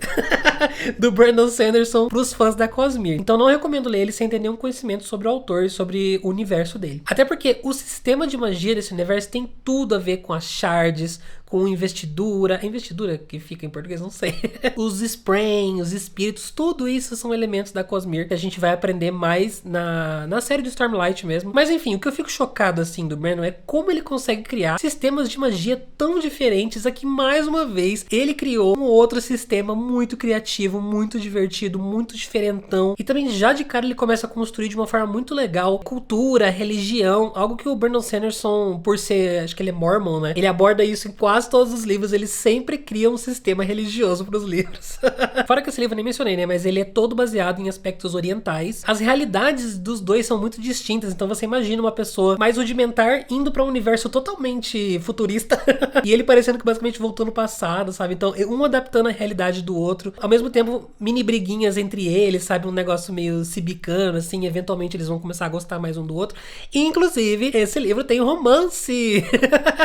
do Brandon Sanderson pros fãs da Cosmere. Então, não recomendo ler ele sem ter nenhum conhecimento sobre o autor e sobre o universo dele. Até porque o sistema de magia desse universo tem tudo a ver com as shards, com investidura. A investidura que fica em português, não sei. Os Spren, os espíritos, tudo isso são elementos da Cosmere que a gente vai aprender mais na série do Stormlight mesmo. Mas enfim, o que eu fico chocado assim do Brandon é como ele consegue criar sistemas de magia tão diferentes. Aqui mais uma vez ele criou um outro sistema muito criativo, muito divertido, muito diferentão. E também já de cara ele começa a construir de uma forma muito legal cultura, religião, algo que o Brandon Sanderson, por ser, acho que ele é mormon, né? Ele aborda isso em quase todos os livros, ele sempre cria um sistema religioso para os livros. Fora que esse livro eu nem mencionei, né? Mas ele é todo baseado em aspectos orientais. As realidades dos dois são muito distintas, então você imagina uma pessoa mais rudimentar indo para um universo totalmente futurista e ele parecendo que basicamente voltou no passado, sabe? Então, um adaptando a realidade do outro. Ao mesmo tempo, mini briguinhas entre eles, sabe? Um negócio meio cibicano, assim. Eventualmente eles vão começar a gostar mais um do outro. E, inclusive, esse livro tem romance.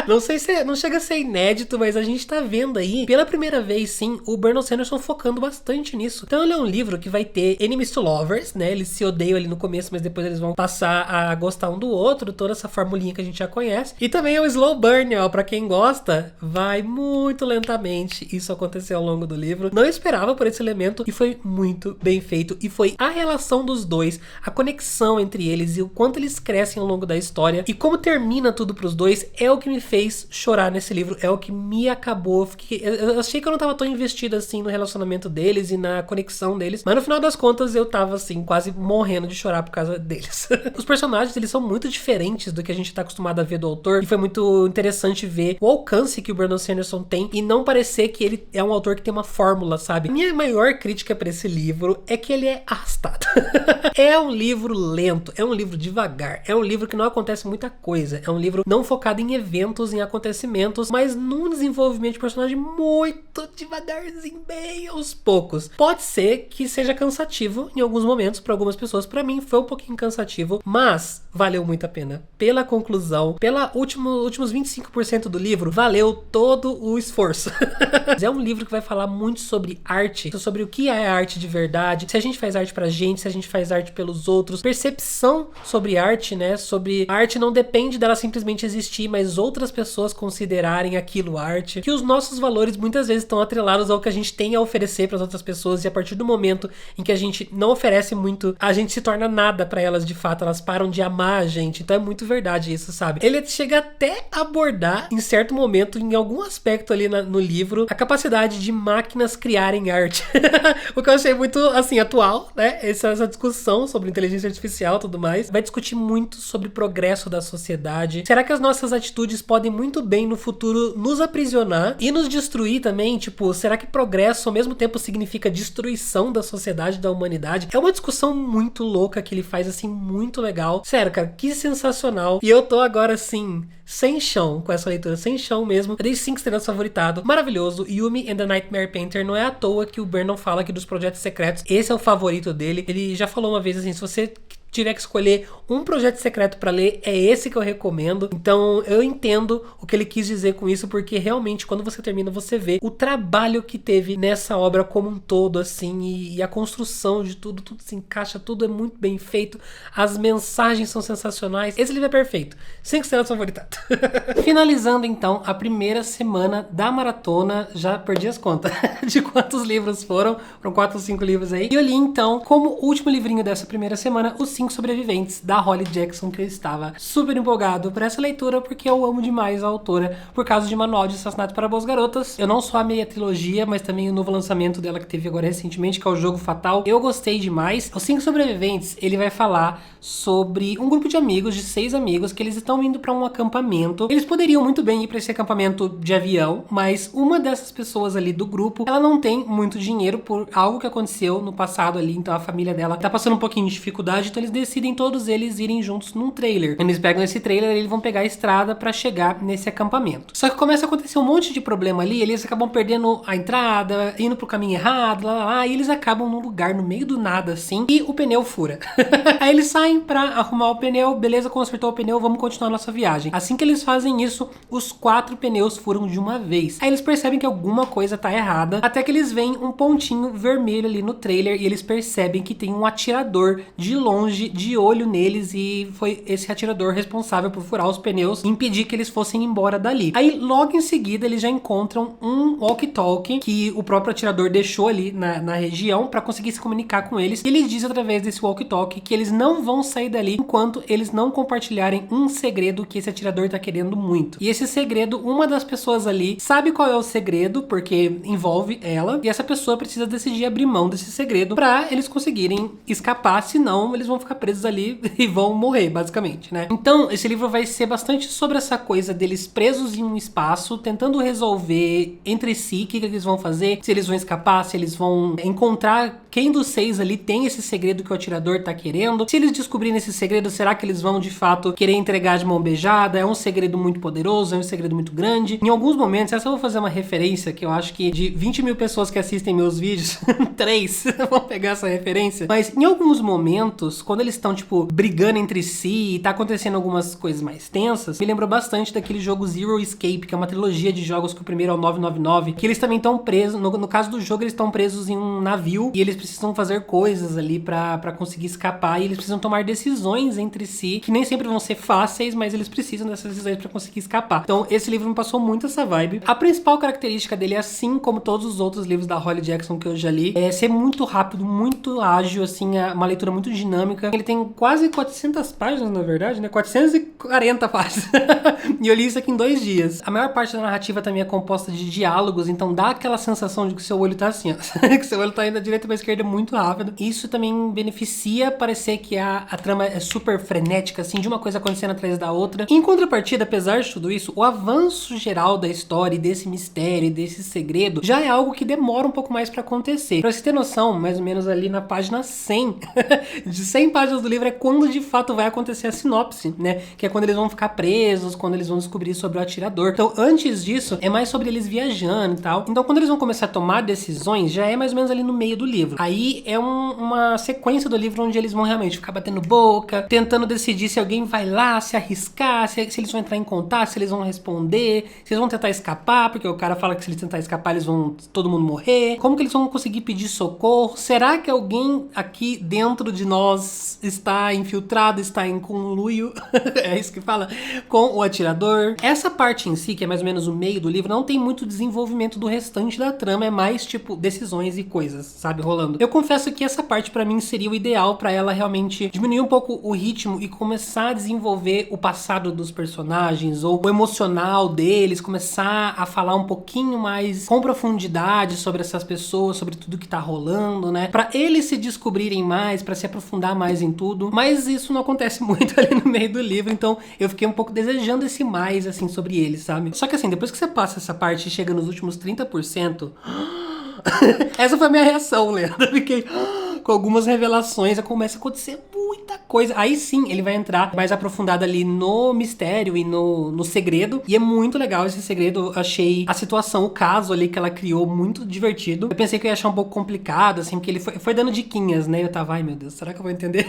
Não sei se não chega a ser inédito, mas a gente tá vendo aí, pela primeira vez, sim, o Brandon Sanderson focando bastante nisso. Então ele é um livro que vai ter enemies to lovers, né? Eles se odeiam ali no começo, mas depois eles vão passar a gostar um do outro, toda essa formulinha que a gente já conhece. E também é o slow burn, ó, pra quem gosta, vai muito lentamente. Isso aconteceu ao longo do livro. Não esperava por esse elemento e foi muito bem feito. E foi a relação dos dois, a conexão entre eles e o quanto eles crescem ao longo da história e como termina tudo pros dois é o que me fez chorar nesse livro, é o que me acabou. Eu achei que eu não tava tão investido assim no relacionamento deles e na conexão deles, mas no final das contas eu tava assim, quase morrendo de chorar por causa deles. Os personagens, eles são muito diferentes do que a gente tá acostumado a ver do autor e foi muito interessante ver o alcance que o Brandon Sanderson tem e não parecer que ele é um autor que tem uma fórmula, sabe? Minha maior crítica pra esse livro é que ele é arrastado. É um livro lento, é um livro devagar, é um livro que não acontece muita coisa, é um livro não focado em eventos, em acontecimentos, mas num desenvolvimento de personagem muito devagarzinho, bem aos poucos. Pode ser que seja cansativo em alguns momentos para algumas pessoas, para mim foi um pouquinho cansativo, mas valeu muito a pena. Pela conclusão, pela últimos 25% do livro, valeu todo o esforço. É um livro que vai falar muito sobre arte, sobre o que é arte de verdade, se a gente faz arte pra gente, se a gente faz arte pelos outros, percepção sobre arte, né? Sobre a arte não depende dela simplesmente existir, mas outras pessoas considerarem aquilo arte, que os nossos valores muitas vezes estão atrelados ao que a gente tem a oferecer para as outras pessoas e a partir do momento em que a gente não oferece muito, a gente se torna nada para elas de fato, elas param de amar a gente. Então é muito verdade isso, sabe? Ele chega até a abordar em certo momento, em algum aspecto ali no livro, a capacidade de máquinas criarem arte. O que eu achei muito, assim, atual, né? Essa discussão sobre inteligência artificial e tudo mais. Vai discutir muito sobre o progresso da sociedade. Será que as nossas atitudes podem muito bem no futuro nos aprisionar e nos destruir também. Tipo, será que progresso ao mesmo tempo significa destruição da sociedade, da humanidade? É uma discussão muito louca que ele faz, assim, muito legal. Sério, cara, que sensacional. E eu tô agora, assim, sem chão com essa leitura, sem chão mesmo. Eu dei 5 estrelas favoritado, maravilhoso. Yumi and the Nightmare Painter, não é à toa que o Brandon fala aqui dos projetos secretos. Esse é o favorito dele. Ele já falou uma vez assim, se você tiver que escolher um projeto secreto pra ler, é esse que eu recomendo. Então eu entendo o que ele quis dizer com isso, porque realmente quando você termina, você vê o trabalho que teve nessa obra como um todo, assim, e a construção de tudo se encaixa, tudo é muito bem feito, as mensagens são sensacionais. Esse livro é perfeito. 5 estrelas favoritadas. Finalizando então a primeira semana da maratona, já perdi as contas de quantos livros foram 4 ou 5 livros aí. E eu li então, como último livrinho dessa primeira semana, Os 5 Sobreviventes, da Holly Jackson, que eu estava super empolgado por essa leitura, porque eu amo demais a autora, por causa de Manual de Assassinato para Boas Garotas. Eu não só amei a trilogia, mas também o novo lançamento dela que teve agora recentemente, que é o Jogo Fatal. Eu gostei demais. Os 5 Sobreviventes, ele vai falar sobre um grupo de amigos, de 6 amigos, que eles estão indo para um acampamento. Eles poderiam muito bem ir para esse acampamento de avião, mas uma dessas pessoas ali do grupo, ela não tem muito dinheiro por algo que aconteceu no passado ali, então a família dela tá passando um pouquinho de dificuldade, então eles decidem todos eles irem juntos num trailer. Eles pegam esse trailer e eles vão pegar a estrada pra chegar nesse acampamento. Só que começa a acontecer um monte de problema ali, eles acabam perdendo a entrada, indo pro caminho errado, e eles acabam num lugar no meio do nada, assim, e o pneu fura. Aí eles saem pra arrumar o pneu, beleza, consertou o pneu, vamos continuar a nossa viagem. Assim que eles fazem isso, os 4 pneus furam de uma vez. Aí eles percebem que alguma coisa tá errada, até que eles veem um pontinho vermelho ali no trailer e eles percebem que tem um atirador de longe, de olho neles, e foi esse atirador responsável por furar os pneus e impedir que eles fossem embora dali. Aí logo em seguida eles já encontram um walkie-talkie que o próprio atirador deixou ali na região para conseguir se comunicar com eles. E ele diz através desse walkie-talkie que eles não vão sair dali enquanto eles não compartilharem um segredo que esse atirador tá querendo muito. E esse segredo, uma das pessoas ali sabe qual é o segredo, porque envolve ela, e essa pessoa precisa decidir abrir mão desse segredo para eles conseguirem escapar, senão eles vão ficar presos ali e vão morrer, basicamente, né? Então, esse livro vai ser bastante sobre essa coisa deles presos em um espaço, tentando resolver entre si o que eles vão fazer, se eles vão escapar, se eles vão encontrar quem dos 6 ali tem esse segredo que o atirador tá querendo. Se eles descobrirem esse segredo, será que eles vão, de fato, querer entregar de mão beijada? É um segredo muito poderoso, é um segredo muito grande. Em alguns momentos, essa eu vou fazer uma referência, que eu acho que de 20 mil pessoas que assistem meus vídeos, 3 vão pegar essa referência. Mas em alguns momentos, quando eles estão, tipo, brigando entre si e tá acontecendo algumas coisas mais tensas, me lembrou bastante daquele jogo Zero Escape, que é uma trilogia de jogos que o primeiro é o 999, que eles também estão presos, no caso do jogo, eles estão presos em um navio e eles precisam fazer coisas ali pra conseguir escapar, e eles precisam tomar decisões entre si, que nem sempre vão ser fáceis, mas eles precisam dessas decisões pra conseguir escapar. Então, esse livro me passou muito essa vibe. A principal característica dele, assim como todos os outros livros da Holly Jackson que eu já li, é ser muito rápido, muito ágil, assim, é uma leitura muito dinâmica. Ele tem quase 400 páginas, na verdade, né? 440 páginas. E eu li isso aqui em 2 dias. A maior parte da narrativa também é composta de diálogos, então dá aquela sensação de que seu olho tá assim, ó. Que seu olho tá indo da direita pra esquerda muito rápido. Isso também beneficia parecer que a trama é super frenética, assim, de uma coisa acontecendo atrás da outra. Em contrapartida, apesar de tudo isso, o avanço geral da história e desse mistério, desse segredo, já é algo que demora um pouco mais pra acontecer. Pra você ter noção, mais ou menos ali na página 100, de 100 páginas do livro é quando de fato vai acontecer a sinopse, né? Que é quando eles vão ficar presos, quando eles vão descobrir sobre o atirador. Então, antes disso, é mais sobre eles viajando e tal. Então, quando eles vão começar a tomar decisões, já é mais ou menos ali no meio do livro. Aí é uma sequência do livro onde eles vão realmente ficar batendo boca, tentando decidir se alguém vai lá se arriscar, se eles vão entrar em contato, se eles vão responder, se eles vão tentar escapar, porque o cara fala que se eles tentar escapar, eles vão todo mundo morrer. Como que eles vão conseguir pedir socorro? Será que alguém aqui dentro de nós está infiltrado, está em conluio, é isso que fala, com o atirador? Essa parte em si, que é mais ou menos o meio do livro, não tem muito desenvolvimento do restante da trama, é mais tipo decisões e coisas, sabe, rolando. Eu confesso que essa parte pra mim seria o ideal pra ela realmente diminuir um pouco o ritmo e começar a desenvolver o passado dos personagens, ou o emocional deles, começar a falar um pouquinho mais com profundidade sobre essas pessoas, sobre tudo que tá rolando, né? Pra eles se descobrirem mais, pra se aprofundar mais mais em tudo, mas isso não acontece muito ali no meio do livro, então eu fiquei um pouco desejando esse mais, assim, sobre ele, sabe? Só que assim, depois que você passa essa parte e chega nos últimos 30%, essa foi a minha reação, Leandro. Eu fiquei com algumas revelações, começa a acontecer muita coisa. Aí sim, ele vai entrar mais aprofundado ali no mistério e no segredo. E é muito legal esse segredo. Eu achei a situação, o caso ali que ela criou muito divertido. Eu pensei que eu ia achar um pouco complicado, assim, porque ele foi dando diquinhas, né? Eu tava, ai meu Deus, será que eu vou entender?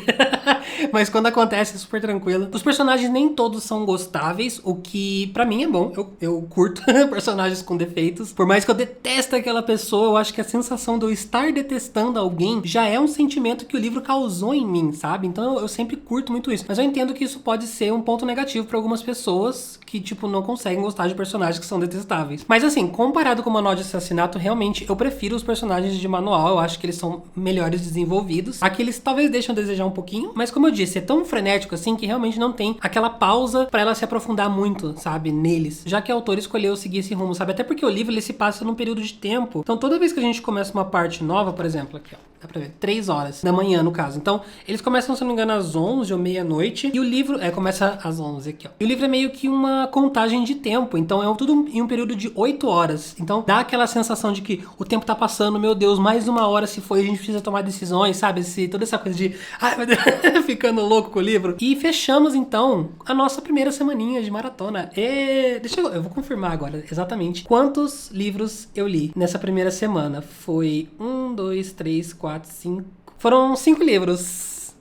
Mas quando acontece, é super tranquilo. Os personagens nem todos são gostáveis, o que pra mim é bom. Eu curto personagens com defeitos. Por mais que eu deteste aquela pessoa, eu acho que a sensação de eu estar detestando alguém já é um sentimento que o livro causou em mim, sabe? Então eu sempre curto muito isso. Mas eu entendo que isso pode ser um ponto negativo pra algumas pessoas que, tipo, não conseguem gostar de personagens que são detestáveis. Mas assim, comparado com o Manual de Assassinato, realmente eu prefiro os personagens de manual. Eu acho que eles são melhores desenvolvidos. Aqui eles talvez deixam a desejar um pouquinho, mas como eu disse, é tão frenético assim que realmente não tem aquela pausa pra ela se aprofundar muito, sabe, neles. Já que a autora escolheu seguir esse rumo, sabe? Até porque o livro ele se passa num período de tempo. Então toda vez que a gente começa uma parte nova, por exemplo, aqui ó, dá pra ver, 3 horas da manhã no caso. Então eles começam, se não me engano, às 11 ou meia-noite. E o livro, começa às 11 aqui ó. E o livro é meio que uma contagem de tempo. Então é tudo em um período de 8 horas. Então dá aquela sensação de que o tempo tá passando, meu Deus, mais uma hora se foi, a gente precisa tomar decisões, sabe? Toda essa coisa de, ai meu Deus, ficando louco com o livro. E fechamos então a nossa primeira semaninha de maratona. Eu vou confirmar agora exatamente quantos livros eu li nessa primeira semana. Foi 1, 2, 3, 4, 5. Foram 5 livros.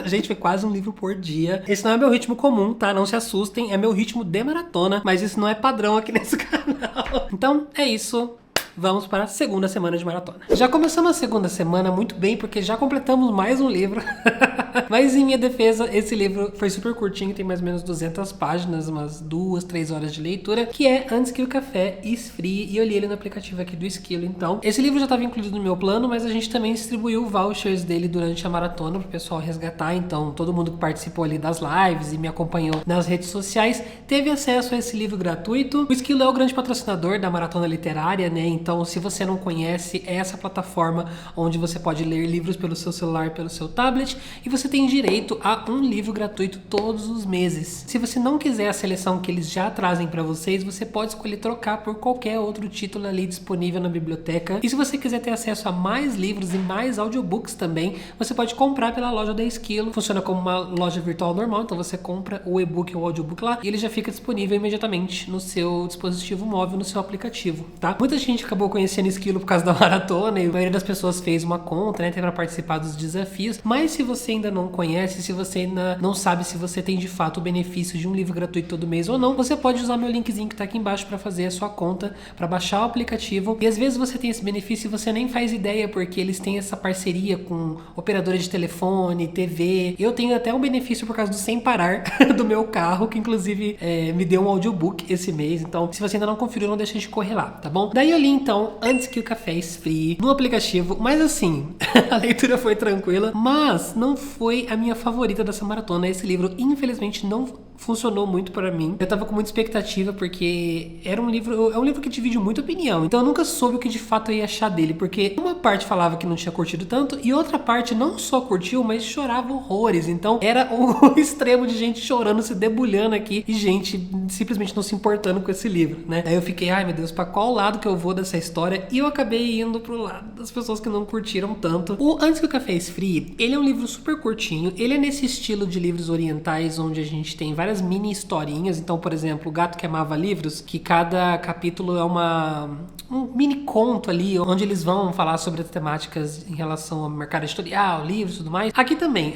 Gente, foi quase um livro por dia. Esse não é meu ritmo comum, tá? Não se assustem, é meu ritmo de maratona, mas isso não é padrão aqui nesse canal. Então, é isso. Vamos para a segunda semana de maratona. Já começamos a segunda semana muito bem, porque já completamos mais um livro. Mas em minha defesa, esse livro foi super curtinho, tem mais ou menos 200 páginas, umas 2, 3 horas de leitura, que é Antes que o Café Esfrie, e eu li ele no aplicativo aqui do Esquilo. Então, esse livro já estava incluído no meu plano, mas a gente também distribuiu vouchers dele durante a maratona pro pessoal resgatar. Então, todo mundo que participou ali das lives e me acompanhou nas redes sociais teve acesso a esse livro gratuito. O Esquilo é o grande patrocinador da maratona literária, né? Então, se você não conhece, é essa plataforma onde você pode ler livros pelo seu celular, pelo seu tablet, e você tem direito a um livro gratuito todos os meses. Se você não quiser a seleção que eles já trazem para vocês, você pode escolher trocar por qualquer outro título ali disponível na biblioteca. E se você quiser ter acesso a mais livros e mais audiobooks também, você pode comprar pela loja da Esquilo. Funciona como uma loja virtual normal, então você compra o e-book ou o audiobook lá e ele já fica disponível imediatamente no seu dispositivo móvel, no seu aplicativo, tá? Muita gente acabou conhecendo Esquilo por causa da maratona e a maioria das pessoas fez uma conta, né, para participar dos desafios. Mas se você ainda não conhece, se você ainda não sabe se você tem de fato o benefício de um livro gratuito todo mês ou não, você pode usar meu linkzinho que tá aqui embaixo para fazer a sua conta, para baixar o aplicativo. E às vezes você tem esse benefício e você nem faz ideia, porque eles têm essa parceria com operadora de telefone, TV. Eu tenho até um benefício por causa do Sem Parar do meu carro, que inclusive me deu um audiobook esse mês. Então, se você ainda não conferiu, não deixa de correr lá, tá bom? Daí eu li então Antes que o Café Esfrie no aplicativo, mas assim, a leitura foi tranquila, mas não foi a minha favorita dessa maratona. Esse livro, infelizmente, não funcionou muito pra mim. Eu tava com muita expectativa, porque é um livro que divide muita opinião. Então eu nunca soube o que de fato eu ia achar dele, porque uma parte falava que não tinha curtido tanto, e outra parte não só curtiu, mas chorava horrores. Então era o extremo de gente chorando, se debulhando aqui, e gente simplesmente não se importando com esse livro, né? Aí eu fiquei, ai meu Deus, pra qual lado que eu vou dessa história? E eu acabei indo pro lado das pessoas que não curtiram tanto. O Antes que o Café Esfrie, ele é um livro super curtinho, ele é nesse estilo de livros orientais, onde a gente tem várias mini historinhas. Então, por exemplo, O Gato que Amava Livros, que cada capítulo é um mini conto ali, onde eles vão falar sobre as temáticas em relação ao mercado editorial, livros e tudo mais. Aqui também,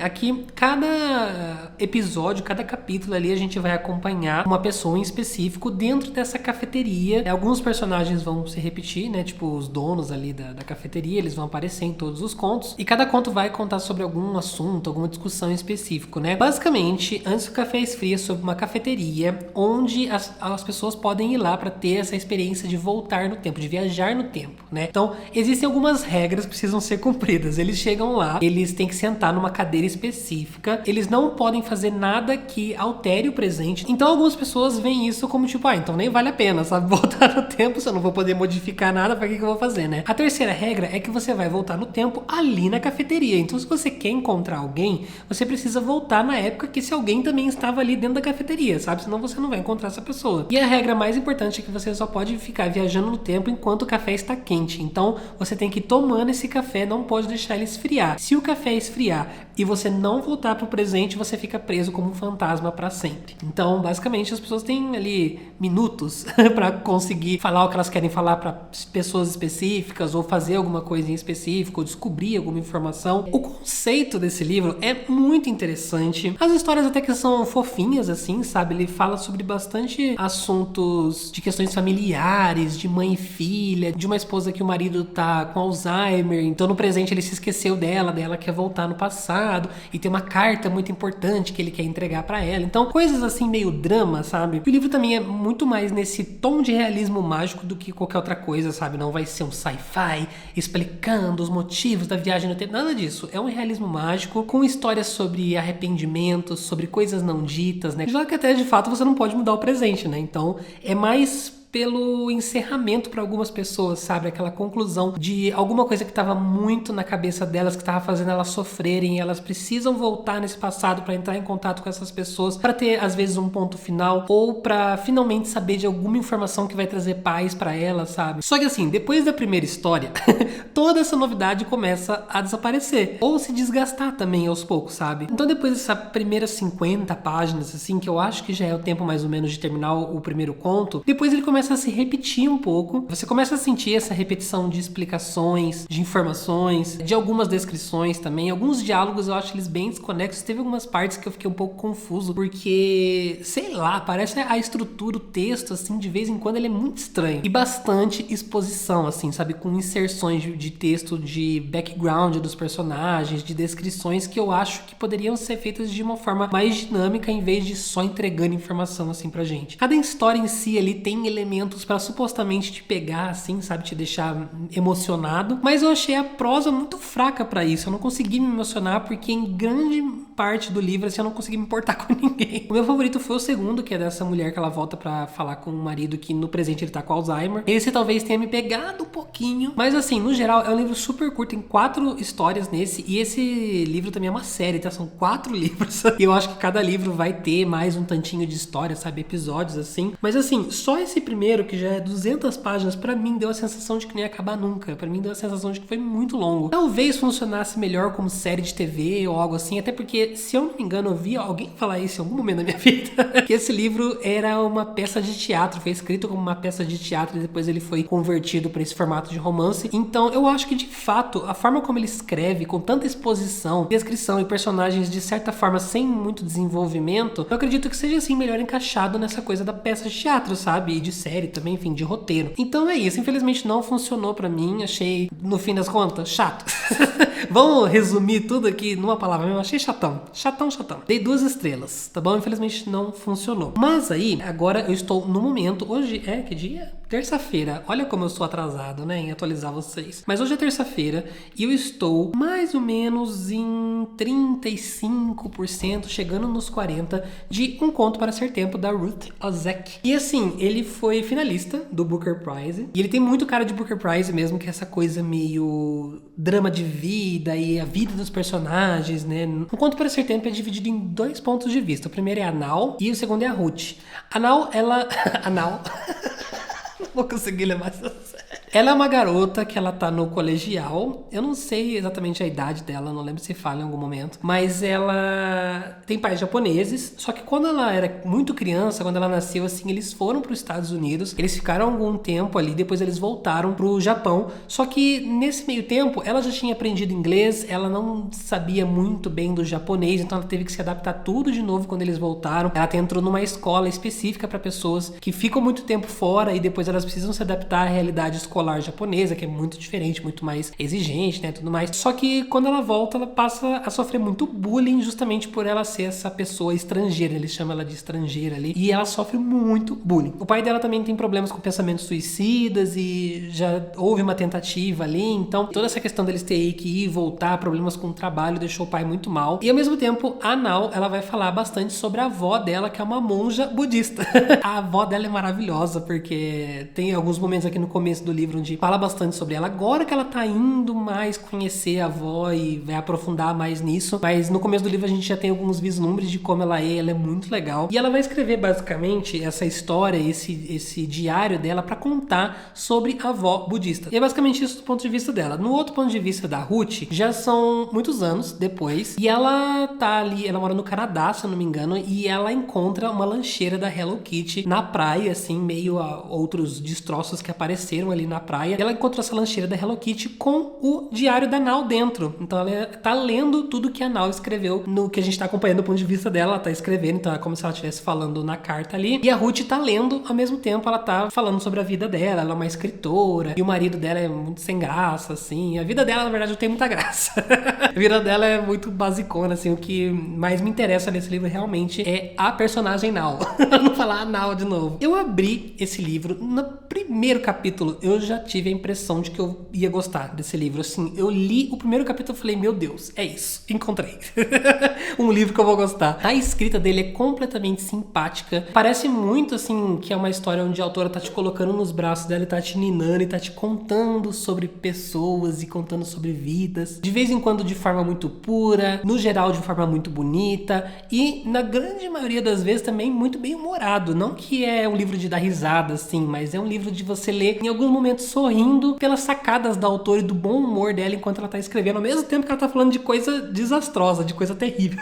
cada episódio, cada capítulo ali, a gente vai acompanhar uma pessoa em específico dentro dessa cafeteria. Alguns personagens vão se repetir, né? Tipo, os donos ali da cafeteria, eles vão aparecer em todos os contos. E cada conto vai contar sobre algum assunto, alguma discussão em específico, né? Basicamente, Antes que o Café Esfrie sobre uma cafeteria onde as pessoas podem ir lá para ter essa experiência de voltar no tempo, de viajar no tempo, né? Então, existem algumas regras que precisam ser cumpridas. Eles chegam lá, eles têm que sentar numa cadeira específica, eles não podem fazer nada que altere o presente. Então, algumas pessoas veem isso como tipo, então nem vale a pena, sabe? Voltar no tempo, se eu não vou poder modificar nada, pra que eu vou fazer, né? A terceira regra é que você vai voltar no tempo ali na cafeteria. Então, se você quer encontrar alguém, você precisa voltar na época que esse alguém também estava ali dentro da cafeteria, sabe? Senão você não vai encontrar essa pessoa. E a regra mais importante é que você só pode ficar viajando no tempo enquanto o café está quente. Então, você tem que ir tomando esse café, não pode deixar ele esfriar. Se o café esfriar e você não voltar pro presente, você fica preso como um fantasma para sempre. Então, basicamente, as pessoas têm ali minutos para conseguir falar o que elas querem falar para pessoas específicas, ou fazer alguma coisa em específico, ou descobrir alguma informação. O conceito desse livro é muito interessante. As histórias até que são fofinhas, assim, sabe? Ele fala sobre bastante assuntos de questões familiares, de mãe e filha, de uma esposa que o marido tá com Alzheimer, então no presente ele se esqueceu dela quer voltar no passado, e tem uma carta muito importante que ele quer entregar pra ela. Então, coisas assim meio drama, sabe? O livro também é muito mais nesse tom de realismo mágico do que qualquer outra coisa, sabe? Não vai ser um sci-fi explicando os motivos da viagem no tempo, nada disso. É um realismo mágico com histórias sobre arrependimentos, sobre coisas não ditas, né? Já que até de fato você não pode mudar o presente, né? Então, é mais pelo encerramento para algumas pessoas, sabe? Aquela conclusão de alguma coisa que estava muito na cabeça delas, que estava fazendo elas sofrerem, e elas precisam voltar nesse passado para entrar em contato com essas pessoas, para ter às vezes um ponto final, ou para finalmente saber de alguma informação que vai trazer paz para elas, sabe? Só que assim, depois da primeira história, toda essa novidade começa a desaparecer, ou se desgastar também aos poucos, sabe? Então depois dessa primeira 50 páginas, assim, que eu acho que já é o tempo mais ou menos de terminar o primeiro conto, depois ele começa a se repetir um pouco. Você começa a sentir essa repetição de explicações, de informações, de algumas descrições também. Alguns diálogos eu acho eles bem desconexos. Teve algumas partes que eu fiquei um pouco confuso, porque, sei lá, parece a estrutura, o texto, assim, de vez em quando ele é muito estranho. E bastante exposição, assim, sabe? Com inserções de texto, de background dos personagens, de descrições que eu acho que poderiam ser feitas de uma forma mais dinâmica, em vez de só entregando informação, assim, pra gente. Cada história em si ali tem elementos para supostamente te pegar, assim, sabe, te deixar emocionado, mas eu achei a prosa muito fraca para isso. Eu não consegui me emocionar porque em grande parte do livro assim, eu não consegui me importar com ninguém. O meu favorito foi o segundo, que é dessa mulher que ela volta para falar com o marido que no presente ele tá com Alzheimer. Esse talvez tenha me pegado um pouquinho, mas assim, no geral é um livro super curto, tem 4 histórias nesse, e esse livro também é uma série, tá? São 4 livros, e eu acho que cada livro vai ter mais um tantinho de história, sabe, episódios assim, mas assim, só esse primeiro, que já é 200 páginas, pra mim deu a sensação de que não ia acabar nunca. Pra mim deu a sensação de que foi muito longo. Talvez funcionasse melhor como série de TV ou algo assim, até porque, se eu não me engano, eu vi alguém falar isso em algum momento da minha vida, que esse livro era uma peça de teatro, foi escrito como uma peça de teatro e depois ele foi convertido pra esse formato de romance. Então eu acho que, de fato, a forma como ele escreve, com tanta exposição, descrição e personagens de certa forma sem muito desenvolvimento, eu acredito que seja assim melhor encaixado nessa coisa da peça de teatro, sabe? E de série também, enfim, de roteiro. Então é isso, infelizmente não funcionou pra mim, achei, no fim das contas, chato. Vamos resumir tudo aqui numa palavra mesmo, achei chatão. Chatão. Dei 2 estrelas, tá bom? Infelizmente não funcionou. Mas aí, agora eu estou no momento, hoje é que dia? Terça-feira. Olha como eu sou atrasado, né, em atualizar vocês. Mas hoje é terça-feira e eu estou mais ou menos em 35%, chegando nos 40%, de Um Conto para Ser Tempo, da Ruth Ozek. E assim, ele foi finalista do Booker Prize. E ele tem muito cara de Booker Prize mesmo, que é essa coisa meio drama de vida e a vida dos personagens, né? Um Conto para Ser Tempo é dividido em 2 pontos de vista. O primeiro é a Nal e o segundo é a Ruth. A Nal, ela... a Nal... Não vou conseguir levar essa série. Ela é uma garota que ela tá no colegial. Eu não sei exatamente a idade dela, não lembro se fala em algum momento. Mas ela tem pais japoneses. Só que quando ela era muito criança, quando ela nasceu, assim, eles foram para os Estados Unidos. Eles ficaram algum tempo ali, depois eles voltaram pro Japão. Só que nesse meio tempo, ela já tinha aprendido inglês. Ela não sabia muito bem do japonês, então ela teve que se adaptar tudo de novo quando eles voltaram. Ela até entrou numa escola específica para pessoas que ficam muito tempo fora e depois elas elas precisam se adaptar à realidade escolar japonesa, que é muito diferente, muito mais exigente, né, tudo mais. Só que quando ela volta, ela passa a sofrer muito bullying justamente por ela ser essa pessoa estrangeira, eles chamam ela de estrangeira ali, e ela sofre muito bullying. O pai dela também tem problemas com pensamentos suicidas e já houve uma tentativa ali, então toda essa questão deles terem que ir e voltar, problemas com o trabalho, deixou o pai muito mal. E ao mesmo tempo, a Nao, ela vai falar bastante sobre a avó dela, que é uma monja budista. A avó dela é maravilhosa, porque tem alguns momentos aqui no começo do livro onde fala bastante sobre ela. Agora que ela tá indo mais conhecer a avó e vai aprofundar mais nisso, mas no começo do livro a gente já tem alguns vislumbres de como ela é muito legal. E ela vai escrever basicamente essa história, esse diário dela pra contar sobre a avó budista. E é basicamente isso do ponto de vista dela. No outro ponto de vista da Ruth, já são muitos anos depois, e ela tá ali, ela mora no Canadá, se eu não me engano, e ela encontra uma lancheira da Hello Kitty na praia, assim, meio a outros destroços que apareceram ali na praia. E ela encontra essa lancheira da Hello Kitty com o diário da Nao dentro. Então ela tá lendo tudo que a Nao escreveu, no que a gente tá acompanhando do ponto de vista dela, ela tá escrevendo, então é como se ela estivesse falando na carta ali. E a Ruth tá lendo, ao mesmo tempo ela tá falando sobre a vida dela, ela é uma escritora, e o marido dela é muito sem graça, assim. A vida dela, na verdade, não tem muita graça. A vida dela é muito basicona, assim. O que mais me interessa nesse livro realmente é a personagem Nao. Não falar a Nao de novo. Eu abri esse livro, no primeiro capítulo, eu já tive a impressão de que eu ia gostar desse livro. Assim, eu li o primeiro capítulo e falei, meu Deus, é isso, encontrei. Um livro que eu vou gostar. A escrita dele é completamente simpática. Parece muito, assim, que é uma história onde a autora tá te colocando nos braços dela e tá te ninando e tá te contando sobre pessoas e contando sobre vidas. De vez em quando de forma muito pura, no geral de forma muito bonita e na grande maioria das vezes também muito bem humorado. Não que é um livro de dar risada, assim, mas é um livro de você ler em alguns momentos sorrindo pelas sacadas da autora e do bom humor dela enquanto ela tá escrevendo, ao mesmo tempo que ela tá falando de coisa desastrosa, de coisa terrível.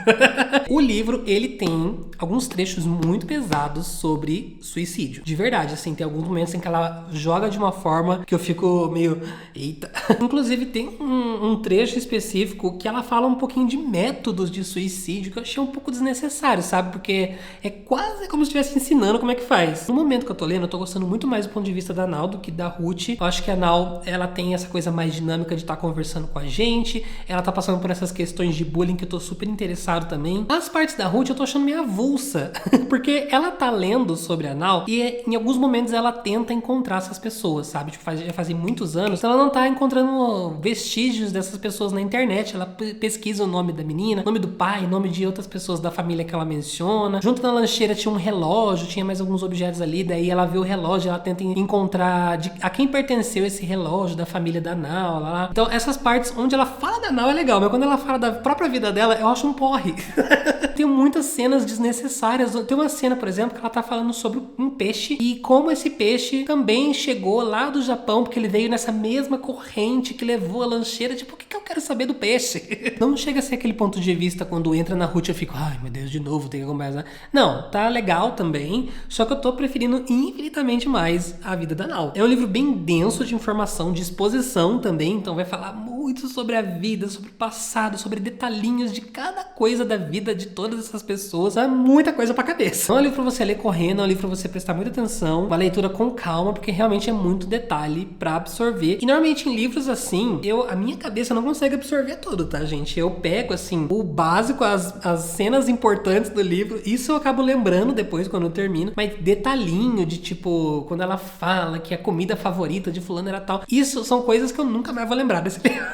O livro, ele tem alguns trechos muito pesados sobre suicídio. De verdade, assim, tem alguns momentos em que ela joga de uma forma que eu fico meio... Eita! Inclusive, tem um trecho específico que ela fala um pouquinho de métodos de suicídio que eu achei um pouco desnecessário, sabe? Porque é quase como se estivesse ensinando como é que faz. No momento que eu tô lendo, eu tô gostando muito mais do ponto de vista da Nao do que da Ruth. Eu acho que a Nao, ela tem essa coisa mais dinâmica de estar conversando com a gente, ela tá passando por essas questões de bullying que eu tô super interessado também. As partes da Ruth eu tô achando meio avulsa, porque ela tá lendo sobre a Nao e em alguns momentos ela tenta encontrar essas pessoas, sabe? Tipo, já fazem muitos anos, então ela não tá encontrando vestígios dessas pessoas na internet. Ela pesquisa o nome da menina, nome do pai, nome de outras pessoas da família que ela menciona. Junto na lancheira tinha um relógio, tinha mais alguns objetos ali, daí ela vê o relógio, ela tenta encontrar a quem pertenceu esse relógio da família da Nao, lá. Então essas partes onde ela fala da Nao é legal, mas quando ela fala da própria vida dela, eu acho um porre. Tem muitas cenas desnecessárias. Tem uma cena, por exemplo, que ela tá falando sobre um peixe e como esse peixe também chegou lá do Japão, porque ele veio nessa mesma corrente que levou a lancheira. Tipo, o que eu quero saber do peixe? Não chega a ser aquele ponto de vista quando entra na Ruth eu fico, ai meu Deus, de novo, tem que conversar. Não, tá legal também, só que eu tô preferindo infinitamente mais a vida da Nao. É um livro bem denso de informação, de exposição também, então vai falar muito sobre a vida, sobre o passado, sobre detalhinhos de cada coisa da vida de todas essas pessoas. É muita coisa pra cabeça. Não é um livro pra você ler correndo, é um livro pra você prestar muita atenção, uma leitura com calma, porque realmente é muito detalhe pra absorver. E normalmente em livros assim, a minha cabeça não consegue absorver tudo, tá, gente? Eu pego, assim, o básico, as cenas importantes do livro, isso eu acabo lembrando depois quando eu termino, mas detalhinho de, tipo, quando ela fala que a comida favorita de fulano era tal, isso são coisas que eu nunca mais vou lembrar desse livro.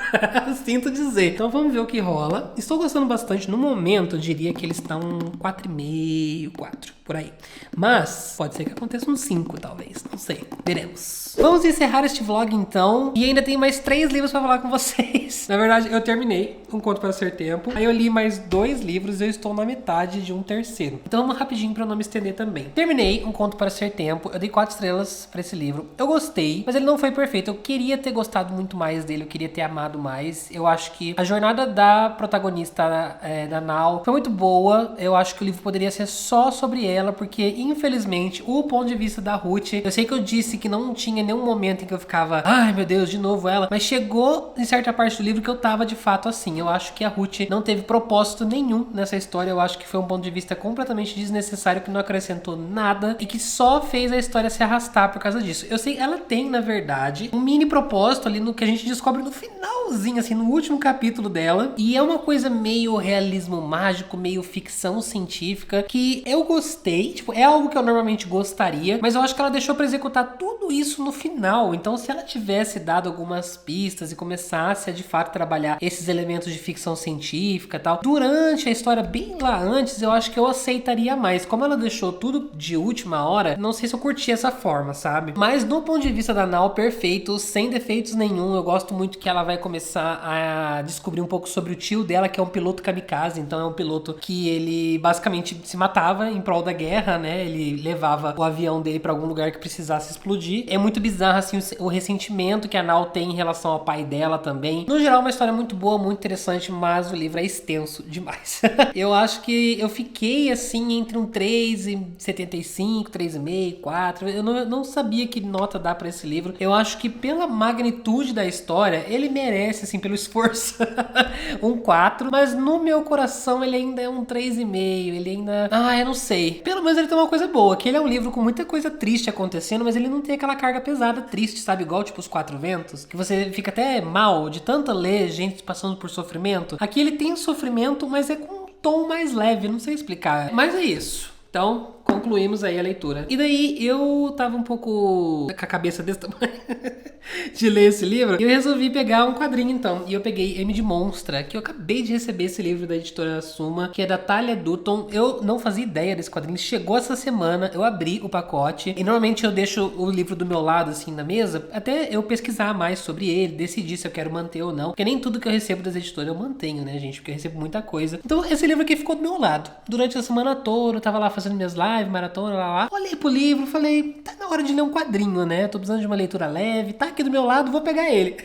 Sinto dizer. Então vamos ver o que rola. Estou gostando bastante. No momento, eu diria que eles estão 4,5, 4, por aí. Mas pode ser que aconteça um 5, talvez. Não sei. Veremos. Vamos encerrar este vlog, então. E ainda tem mais 3 livros pra falar com vocês. Na verdade, eu terminei Um Conto para Ser Tempo. Aí eu li mais 2 livros e eu estou na metade de um terceiro. Então vamos rapidinho pra eu não me estender também. Terminei Um Conto para Ser Tempo. Eu dei 4 estrelas pra esse livro. Eu gostei, mas ele não foi perfeito. Eu queria ter gostado muito mais dele. Eu queria ter amado mais. Eu acho que a jornada da protagonista, da Nao, foi muito boa. Eu acho que o livro poderia ser só sobre dela, porque infelizmente o ponto de vista da Ruth, eu sei que eu disse que não tinha nenhum momento em que eu ficava, ai meu Deus, de novo ela, mas chegou em certa parte do livro que eu tava de fato assim. Eu acho que a Ruth não teve propósito nenhum nessa história, eu acho que foi um ponto de vista completamente desnecessário, que não acrescentou nada e que só fez a história se arrastar por causa disso. Eu sei, ela tem, na verdade, um mini propósito ali no que a gente descobre no finalzinho, assim, no último capítulo dela, e é uma coisa meio realismo mágico, meio ficção científica, que eu gostei, tipo, é algo que eu normalmente gostaria, mas eu acho que ela deixou pra executar tudo isso no final. Então, se ela tivesse dado algumas pistas e começasse a de fato trabalhar esses elementos de ficção científica e tal, durante a história, bem lá antes, eu acho que eu aceitaria mais. Como ela deixou tudo de última hora, não sei se eu curti essa forma, sabe? Mas do ponto de vista da Nao, perfeito, sem defeitos nenhum. Eu gosto muito que ela vai começar a descobrir um pouco sobre o tio dela, que é um piloto kamikaze. Então é um piloto que ele basicamente se matava em prol da guerra, né? Ele levava o avião dele pra algum lugar que precisasse explodir. É muito bizarro, assim, o ressentimento que a Nao tem em relação ao pai dela também. No geral, uma história muito boa, muito interessante, mas o livro é extenso demais. Eu acho que eu fiquei, assim, entre um 3,75, 3,5, 4. Eu não sabia que nota dar pra esse livro. Eu acho que pela magnitude da história, ele merece, assim, pelo esforço, um 4. Mas no meu coração, ele ainda é um 3,5. Ele ainda... eu não sei. Pelo menos ele tem uma coisa boa, que ele é um livro com muita coisa triste acontecendo, mas ele não tem aquela carga pesada triste, sabe? Igual, tipo, Os Quatro Ventos, que você fica até mal de tanto ler gente passando por sofrimento. Aqui ele tem sofrimento, mas é com um tom mais leve, não sei explicar. Mas é isso. Então, concluímos aí a leitura. E daí, eu tava um pouco com a cabeça desse tamanho de ler esse livro, e eu resolvi pegar um quadrinho, então. E eu peguei M de Monstra, que eu acabei de receber esse livro da editora Suma, que é da Thalia Dutton. Eu não fazia ideia desse quadrinho. Chegou essa semana, eu abri o pacote, e normalmente eu deixo o livro do meu lado, assim, na mesa, até eu pesquisar mais sobre ele, decidir se eu quero manter ou não. Porque nem tudo que eu recebo das editoras eu mantenho, né, gente? Porque eu recebo muita coisa. Então, esse livro aqui ficou do meu lado. Durante a semana toda, eu tava lá fazendo minhas lives, maratona, lá. Olhei pro livro, falei, tá na hora de ler um quadrinho, né? Tô precisando de uma leitura leve, tá aqui do meu lado, vou pegar ele.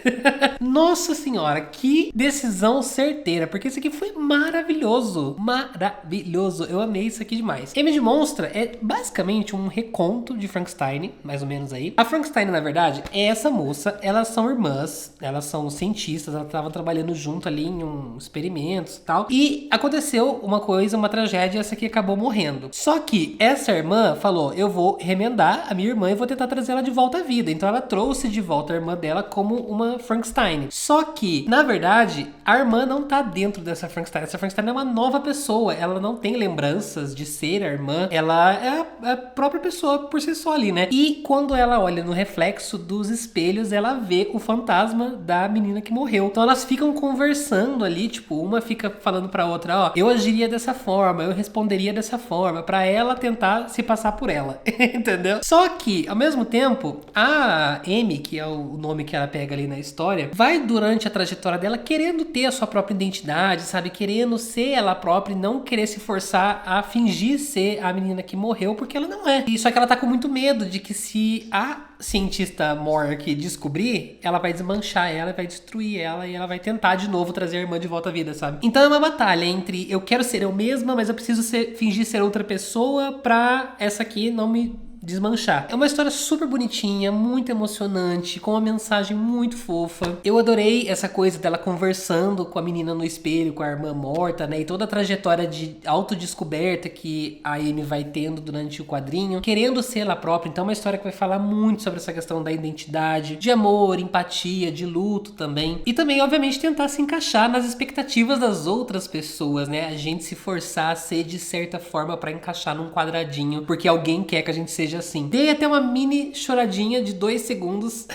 Nossa senhora, que decisão certeira, porque isso aqui foi maravilhoso. Maravilhoso, eu amei isso aqui demais. M de Monstra é basicamente um reconto de Frankenstein, mais ou menos aí. A Frankenstein, na verdade, é essa moça, elas são irmãs, elas são cientistas, elas estavam trabalhando junto ali em experimentos e tal. E aconteceu uma coisa, uma tragédia, essa aqui acabou morrendo. Só que essa irmã falou, eu vou remendar a minha irmã e vou tentar trazer ela de volta à vida. Então ela trouxe de volta a irmã dela como uma Frankenstein. Só que, na verdade, a irmã não tá dentro dessa Frankenstein. Essa Frankenstein é uma nova pessoa. Ela não tem lembranças de ser a irmã. Ela é a própria pessoa por si só ali, né? E quando ela olha no reflexo dos espelhos, ela vê o fantasma da menina que morreu. Então elas ficam conversando ali, tipo, uma fica falando pra outra, ó, eu agiria dessa forma, eu responderia dessa forma, pra ela tentar se passar por ela, entendeu? Só que, ao mesmo tempo, a Amy, que é o nome que ela pega ali na história, vai durante a trajetória dela querendo ter a sua própria identidade, sabe? Querendo ser ela própria e não querer se forçar a fingir ser a menina que morreu, porque ela não é. E só que ela tá com muito medo de que se a cientista Mork descobrir, ela vai desmanchar ela, vai destruir ela e ela vai tentar de novo trazer a irmã de volta à vida, sabe? Então é uma batalha entre eu quero ser eu mesma, mas eu preciso fingir ser outra pessoa pra essa aqui não me desmanchar. É uma história super bonitinha, muito emocionante, com uma mensagem muito fofa. Eu adorei essa coisa dela conversando com a menina no espelho, com a irmã morta, né? E toda a trajetória de autodescoberta que a Amy vai tendo durante o quadrinho, querendo ser ela própria. Então é uma história que vai falar muito sobre essa questão da identidade, de amor, empatia, de luto também. E também, obviamente, tentar se encaixar nas expectativas das outras pessoas, né? A gente se forçar a ser de certa forma pra encaixar num quadradinho, porque alguém quer que a gente seja assim. Dei até uma mini choradinha de 2 segundos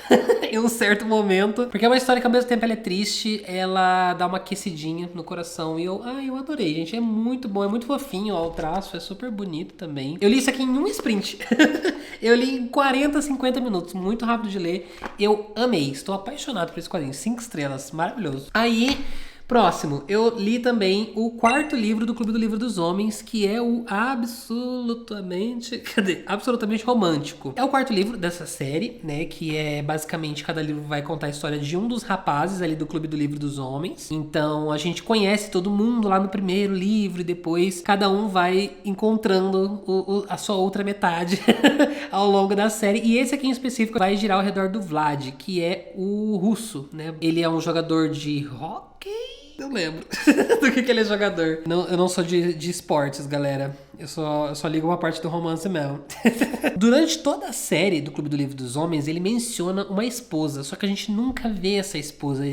em um certo momento, porque é uma história que ao mesmo tempo ela é triste, ela dá uma aquecidinha no coração e eu adorei, gente, é muito bom, é muito fofinho, ó, o traço é super bonito também. Eu li isso aqui em um sprint. Eu li em 40, 50 minutos, muito rápido de ler. Eu amei, estou apaixonado por esse quadrinho, 5 estrelas, maravilhoso. Aí, Próximo, eu li também o quarto livro do Clube do Livro dos Homens, que é o Absolutamente Romântico. É o quarto livro dessa série, né, que é basicamente cada livro vai contar a história de um dos rapazes ali do Clube do Livro dos Homens. Então a gente conhece todo mundo lá no primeiro livro e depois cada um vai encontrando a sua outra metade ao longo da série. E esse aqui em específico vai girar ao redor do Vlad, que é o russo, né? Ele é um jogador de hockey? Não lembro do que ele é jogador. Não, eu não sou de esportes, galera. Eu só ligo uma parte do romance mesmo. Durante toda a série do Clube do Livro dos Homens, ele menciona uma esposa. Só que a gente nunca vê essa esposa.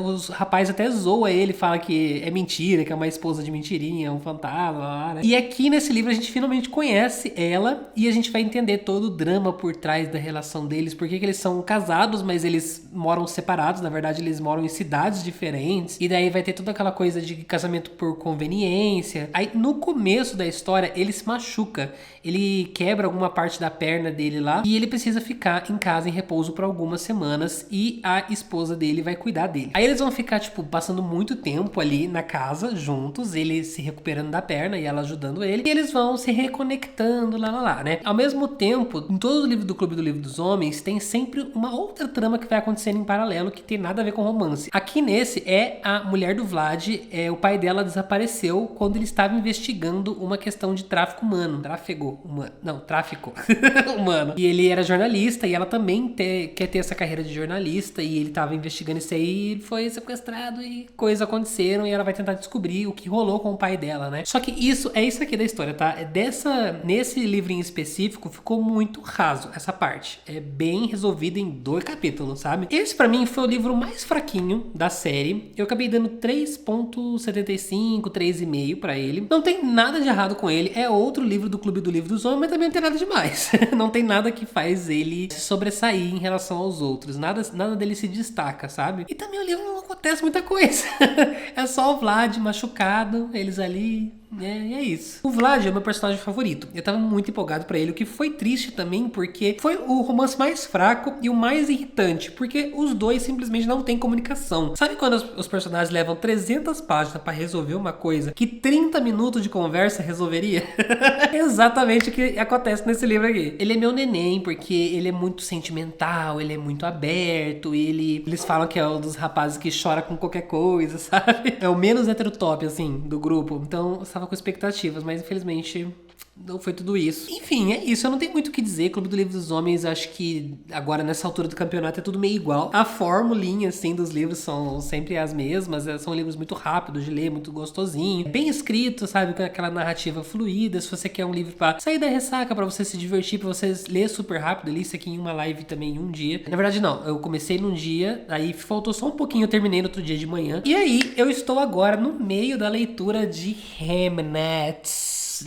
Os rapazes até zoam ele, fala que é mentira, que é uma esposa de mentirinha, é um fantasma. Né? E aqui nesse livro a gente finalmente conhece ela e a gente vai entender todo o drama por trás da relação deles. Porque que eles são casados, mas eles moram separados. Na verdade, eles moram em cidades diferentes. E daí vai ter toda aquela coisa de casamento por conveniência. Aí no começo da história, ele se machuca, ele quebra alguma parte da perna dele lá e ele precisa ficar em casa em repouso por algumas semanas e a esposa dele vai cuidar dele. Aí eles vão ficar, tipo, passando muito tempo ali na casa juntos, ele se recuperando da perna e ela ajudando ele, e eles vão se reconectando, né? Ao mesmo tempo, em todo o livro do Clube do Livro dos Homens, tem sempre uma outra trama que vai acontecendo em paralelo que tem nada a ver com romance. Aqui nesse é a mulher do Vlad, o pai dela desapareceu quando ele estava investigando uma questão de tráfico humano. Tráfico humano. E ele era jornalista e ela também quer ter essa carreira de jornalista e ele tava investigando isso aí, ele foi sequestrado e coisas aconteceram e ela vai tentar descobrir o que rolou com o pai dela, né? Só que isso aqui da história, tá? Nesse livro em específico ficou muito raso essa parte. É bem resolvido em 2 capítulos, sabe? Esse pra mim foi o livro mais fraquinho da série. Eu acabei dando 3.75, 3,5 pra ele. Não tem nada de errado com ele. É outro livro do Clube do Livro dos Homens, mas também não tem nada demais. Não tem nada que faz ele se sobressair em relação aos outros. Nada dele se destaca, sabe? E também o livro não acontece muita coisa. É só o Vlad machucado, eles ali... E é isso. O Vlad é o meu personagem favorito. Eu tava muito empolgado pra ele, o que foi triste também, porque foi o romance mais fraco e o mais irritante, porque os dois simplesmente não têm comunicação. Sabe quando os personagens levam 300 páginas pra resolver uma coisa que 30 minutos de conversa resolveria? Exatamente o que acontece nesse livro aqui. Ele é meu neném, porque ele é muito sentimental, ele é muito aberto, eles falam que é um dos rapazes que chora com qualquer coisa, sabe? É o menos heterotop, assim, do grupo. Então, eu estava com expectativas, mas infelizmente não foi tudo isso. Enfim, é isso. Eu não tenho muito o que dizer. Clube do Livro dos Homens, acho que agora nessa altura do campeonato é tudo meio igual. A formulinha, assim, dos livros são sempre as mesmas. São livros muito rápidos de ler, muito gostosinho. Bem escrito, sabe? Com aquela narrativa fluida. Se você quer um livro pra sair da ressaca, pra você se divertir, pra você ler super rápido, eu li isso aqui em uma live também em um dia. Na verdade, não. Eu comecei num dia, aí faltou só um pouquinho, eu terminei no outro dia de manhã. E aí, eu estou agora no meio da leitura de Hamnet,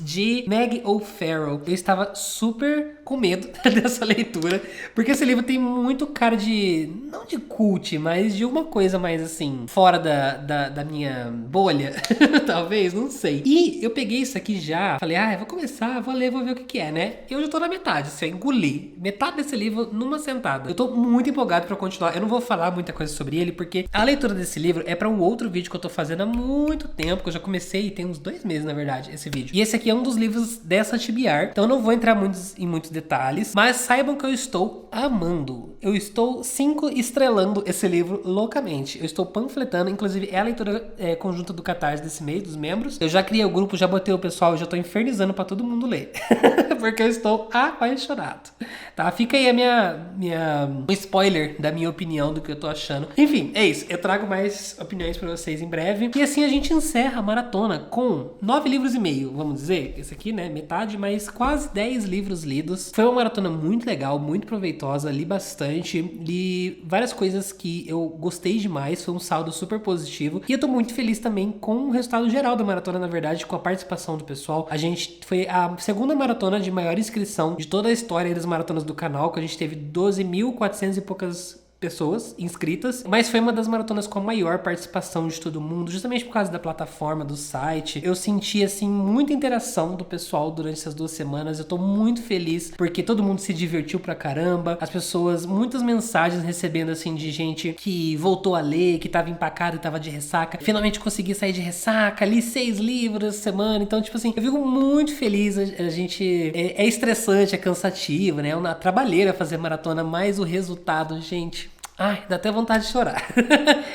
de Meg O'Farrell. Eu estava super com medo dessa leitura, porque esse livro tem muito cara de, não de cult, mas de uma coisa mais assim, fora da minha bolha, talvez, não sei. E eu peguei isso aqui já, falei, eu vou começar, vou ler, vou ver o que é, né? Eu já tô na metade, assim, eu engoli metade desse livro numa sentada. Eu tô muito empolgado pra continuar. Eu não vou falar muita coisa sobre ele, porque a leitura desse livro é pra um outro vídeo que eu tô fazendo há muito tempo, que eu já comecei, tem uns 2 meses, na verdade, esse vídeo. E esse aqui é um dos livros dessa TBR, então eu não vou entrar em muitos detalhes, mas saibam que eu estou amando. Eu estou 5 estrelando esse livro loucamente. Eu estou panfletando, inclusive é a leitura conjunta do Catarse desse mês, dos membros. Eu já criei o grupo, já botei o pessoal, eu já tô infernizando pra todo mundo ler. Porque eu estou apaixonado. Tá? Fica aí um spoiler da minha opinião, do que eu tô achando. Enfim, é isso. Eu trago mais opiniões pra vocês em breve. E assim a gente encerra a maratona com 9 livros e meio, vamos dizer. Esse aqui, né, metade, mas quase 10 livros lidos. Foi uma maratona muito legal, muito proveitosa, li bastante, li várias coisas que eu gostei demais, foi um saldo super positivo. E eu tô muito feliz também com o resultado geral da maratona, na verdade, com a participação do pessoal. A gente foi a segunda maratona de maior inscrição de toda a história das maratonas do canal, que a gente teve 12.400 e poucas pessoas inscritas, mas foi uma das maratonas com a maior participação de todo mundo, justamente por causa da plataforma, do site. Eu senti, assim, muita interação do pessoal durante essas 2 semanas. Eu tô muito feliz porque todo mundo se divertiu pra caramba. As pessoas, muitas mensagens recebendo, assim, de gente que voltou a ler, que tava empacado e tava de ressaca. Finalmente consegui sair de ressaca, li 6 livros essa semana. Então, tipo assim, eu fico muito feliz. A gente... É estressante, é cansativo, né? É uma trabalheira fazer maratona, mas o resultado, gente... Ai, dá até vontade de chorar.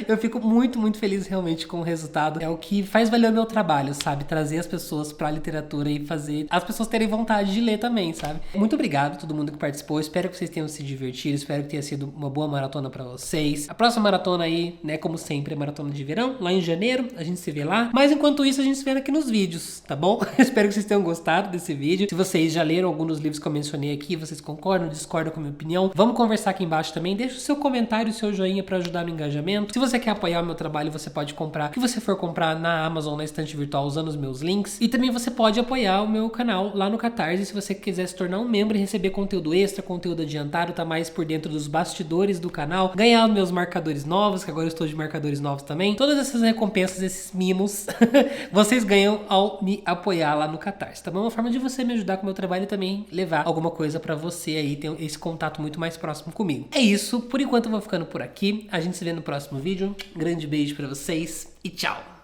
Eu fico muito, muito feliz realmente com o resultado. É o que faz valer o meu trabalho, sabe? Trazer as pessoas pra literatura e fazer as pessoas terem vontade de ler também, sabe? Muito obrigado a todo mundo que participou. Espero que vocês tenham se divertido. Espero que tenha sido uma boa maratona pra vocês. A próxima maratona aí, né, como sempre, é maratona de verão, lá em janeiro. A gente se vê lá. Mas enquanto isso, a gente se vê aqui nos vídeos, tá bom? Espero que vocês tenham gostado desse vídeo. Se vocês já leram alguns dos livros que eu mencionei aqui, vocês concordam, discordam com a minha opinião, vamos conversar aqui embaixo também. Deixa o seu comentário, o seu joinha para ajudar no engajamento. Se você quer apoiar o meu trabalho, você pode comprar o que você for comprar na Amazon, na estante virtual, usando os meus links. E também você pode apoiar o meu canal lá no Catarse, se você quiser se tornar um membro e receber conteúdo extra, conteúdo adiantado, tá mais por dentro dos bastidores do canal, ganhar os meus marcadores novos, que agora eu estou de marcadores novos também. Todas essas recompensas, esses mimos, vocês ganham ao me apoiar lá no Catarse, tá bom? Uma forma de você me ajudar com o meu trabalho e também levar alguma coisa para você aí, ter esse contato muito mais próximo comigo. É isso, por enquanto eu vou ficando por aqui. A gente se vê no próximo vídeo. Grande beijo pra vocês e tchau!